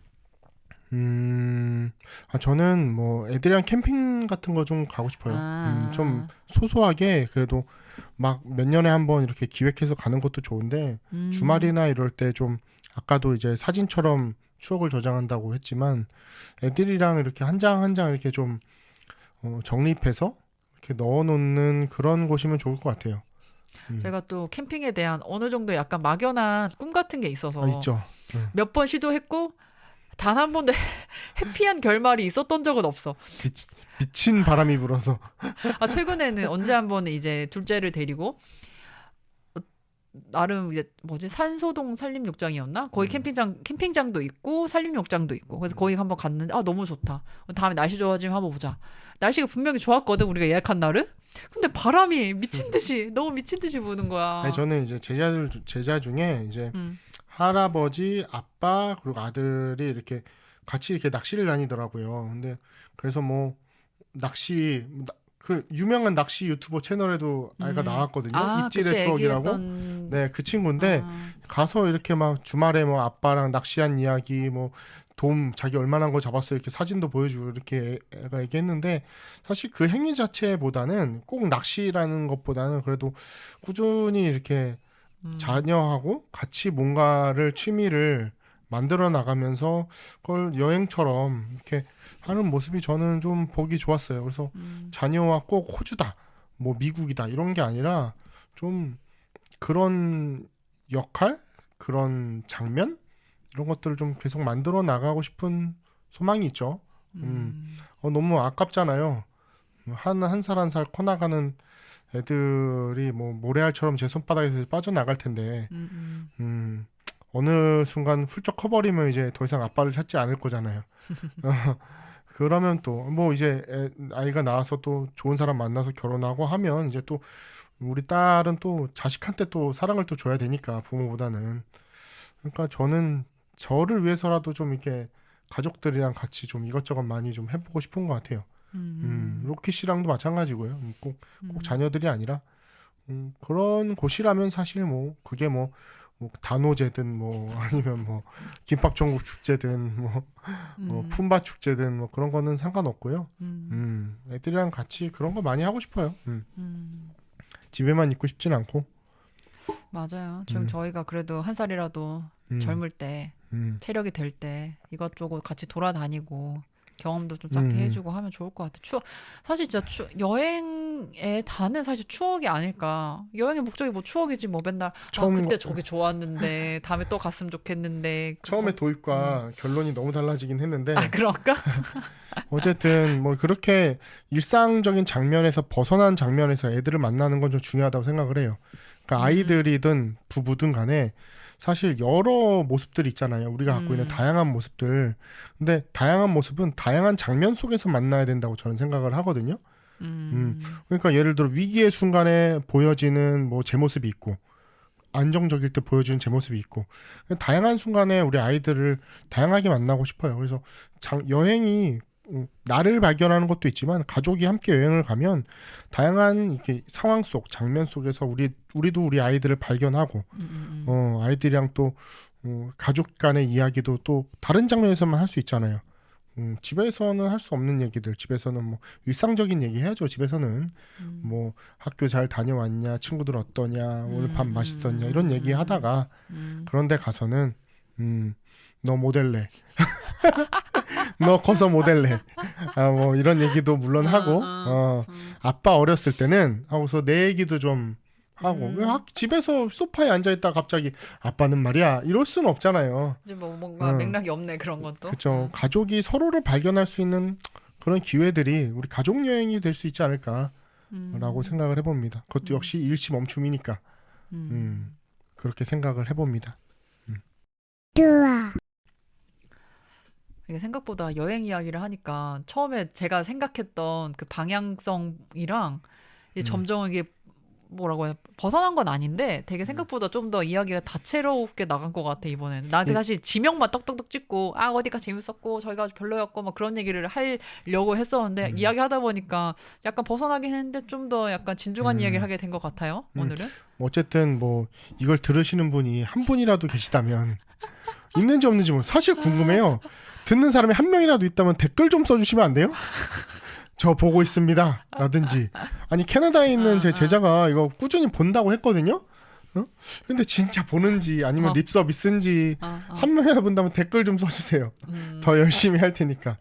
저는 뭐 애들이랑 캠핑 같은 거 좀 가고 싶어요. 좀 소소하게 그래도 막 몇 년에 한 번 이렇게 기획해서 가는 것도 좋은데 주말이나 이럴 때 좀 아까도 이제 사진처럼 추억을 저장한다고 했지만 애들이랑 이렇게 한 장 한 장 이렇게 좀 정립해서 이렇게 넣어놓는 그런 곳이면 좋을 것 같아요. 제가 또 캠핑에 대한 어느 정도 약간 막연한 꿈 같은 게 있어서 있죠. 몇 번 시도했고 단 한 번도 해피한 결말이 있었던 적은 없어. 미친 바람이 불어서. 최근에는 언제 한 번 이제 둘째를 데리고 나름 이제 산소동 산림욕장이었나? 거기 캠핑장도 있고 산림욕장도 있고 그래서 거기 한번 갔는데 너무 좋다. 다음에 날씨 좋아지면 한번 보자. 날씨가 분명히 좋았거든 우리가 예약한 날은. 근데 바람이 미친 듯이 너무 미친 듯이 부는 거야. 아니, 저는 이제 제자 중에 이제 할아버지, 아빠 그리고 아들이 이렇게 같이 이렇게 낚시를 다니더라고요. 근데 그래서 뭐 낚시 그 유명한 낚시 유튜버 채널에도 아이가 나왔거든요. 입질의 그때 추억이라고. 얘기했던... 네, 그 친구인데 가서 이렇게 막 주말에 뭐 아빠랑 낚시한 이야기 뭐 자기 얼마나 거 잡았어요 이렇게 사진도 보여주고 이렇게 애가 얘기했는데 사실 그 행위 자체보다는 꼭 낚시라는 것보다는 그래도 꾸준히 이렇게 자녀하고 같이 뭔가를 취미를 만들어 나가면서 그걸 여행처럼 이렇게 하는 모습이 저는 좀 보기 좋았어요. 그래서 자녀와 꼭 호주다, 뭐 미국이다 이런 게 아니라 좀 그런 역할, 그런 장면 이런 것들을 좀 계속 만들어 나가고 싶은 소망이 있죠. 너무 아깝잖아요. 한 살 한 살 커나가는 애들이 뭐 모래알처럼 제 손바닥에서 빠져나갈 텐데 어느 순간 훌쩍 커버리면 이제 더 이상 아빠를 찾지 않을 거잖아요. 그러면 또 뭐 이제 아이가 나와서 또 좋은 사람 만나서 결혼하고 하면 이제 또 우리 딸은 또 자식한테 또 사랑을 또 줘야 되니까 부모보다는. 그러니까 저는 저를 위해서라도 좀 이렇게 가족들이랑 같이 좀 이것저것 많이 좀 해보고 싶은 것 같아요. 로키 씨랑도 마찬가지고요. 꼭 자녀들이 아니라 그런 곳이라면 사실 뭐 그게 뭐 단오제든 뭐 아니면 뭐 김밥천국 축제든 뭐 푼바 축제든 뭐 그런 거는 상관없고요. 애들이랑 같이 그런 거 많이 하고 싶어요. 집에만 있고 싶진 않고. 맞아요. 지금 음. 저희가 그래도 한 살이라도 젊을 때 체력이 될 때 이것저것 같이 돌아다니고 경험도 좀 쌓게 해주고 하면 좋을 것 같아. 사실 진짜 여행의 다는 사실 추억이 아닐까. 여행의 목적이 뭐 추억이지 뭐 맨날 그때 저기 좋았는데 다음에 또 갔으면 좋겠는데. 처음에 도입과 결론이 너무 달라지긴 했는데 그럴까? 어쨌든 뭐 그렇게 일상적인 장면에서 벗어난 장면에서 애들을 만나는 건 좀 중요하다고 생각을 해요. 그러니까 아이들이든 부부든 간에 사실 여러 모습들이 있잖아요. 우리가 갖고 있는 다양한 모습들. 근데 다양한 모습은 다양한 장면 속에서 만나야 된다고 저는 생각을 하거든요. 그러니까 예를 들어 위기의 순간에 보여지는 뭐 제 모습이 있고 안정적일 때 보여주는 제 모습이 있고 다양한 순간에 우리 아이들을 다양하게 만나고 싶어요. 그래서 여행이 나를 발견하는 것도 있지만 가족이 함께 여행을 가면 다양한 이렇게 상황 속 장면 속에서 우리도 우리 아이들을 발견하고 아이들이랑 또 가족 간의 이야기도 또 다른 장면에서만 할 수 있잖아요. 집에서는 할 수 없는 얘기들, 집에서는 뭐 일상적인 얘기 해야죠. 집에서는 뭐 학교 잘 다녀왔냐, 친구들 어떠냐, 오늘 밥 맛있었냐 이런 얘기 하다가 그런데 가서는 너 모델래. 너 커서 모델래. 뭐 이런 얘기도 물론 하고 아빠 어렸을 때는 하고서 내 얘기도 좀 하고 왜 집에서 소파에 앉아있다 갑자기 아빠는 말이야 이럴 수는 없잖아요. 이제 뭐 뭔가 맥락이 없네 그런 것도. 그렇죠. 가족이 서로를 발견할 수 있는 그런 기회들이 우리 가족 여행이 될 수 있지 않을까라고 생각을 해봅니다. 그것도 역시 일시 멈춤이니까 그렇게 생각을 해봅니다. 좋아. 이게 생각보다 여행 이야기를 하니까 처음에 제가 생각했던 그 방향성이랑 이제 점점 이게 뭐라고 해야 벗어난 건 아닌데 되게 생각보다 좀 더 이야기가 다채롭게 나간 것 같아 이번에는. 나 사실 지명만 떡떡떡 찍고 어디가 재밌었고 저희가 별로였고 막 그런 얘기를 하려고 했었는데 이야기하다 보니까 약간 벗어나긴 했는데 좀 더 약간 진중한 이야기를 하게 된 것 같아요 오늘은. 어쨌든 뭐 이걸 들으시는 분이 한 분이라도 계시다면 있는지 없는지 뭐 사실 궁금해요. 듣는 사람이 한 명이라도 있다면 댓글 좀 써주시면 안 돼요? 저 보고 있습니다 라든지 아니 캐나다에 있는 제 제자가 이거 꾸준히 본다고 했거든요. 근데 진짜 보는지 아니면 립 서비스인지 한 명이라도 본다면 댓글 좀 써주세요. 더 열심히 할 테니까.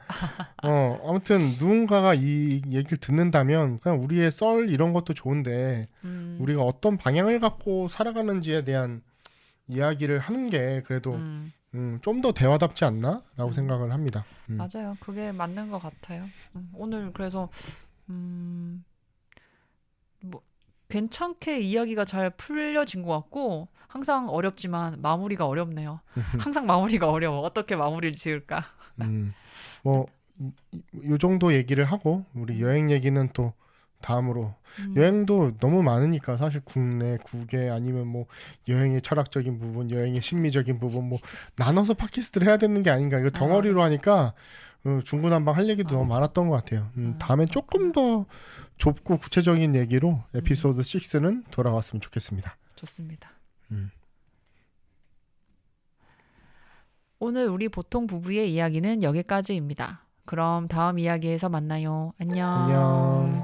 아무튼 누군가가 이 얘기를 듣는다면 그냥 우리의 썰 이런 것도 좋은데 우리가 어떤 방향을 갖고 살아가는지에 대한 이야기를 하는 게 그래도 좀 더 대화답지 않나? 라고 생각을 합니다. 맞아요. 그게 맞는 것 같아요. 오늘 그래서 뭐 괜찮게 이야기가 잘 풀려진 것 같고 항상 어렵지만 마무리가 어렵네요. 항상 마무리가 어려워. 어떻게 마무리를 지을까? 뭐 요 정도 얘기를 하고 우리 여행 얘기는 또 다음으로 여행도 너무 많으니까 사실 국내, 국외 아니면 뭐 여행의 철학적인 부분, 여행의 심미적인 부분 뭐 나눠서 팟캐스트를 해야 되는 게 아닌가. 이거 덩어리로 하니까 중구난방 할 얘기도 너무 많았던 것 같아요. 다음엔 조금 더 좁고 구체적인 얘기로 에피소드 6는 돌아왔으면 좋겠습니다. 좋습니다. 오늘 우리 보통 부부의 이야기는 여기까지입니다. 그럼 다음 이야기에서 만나요. 안녕. 안녕.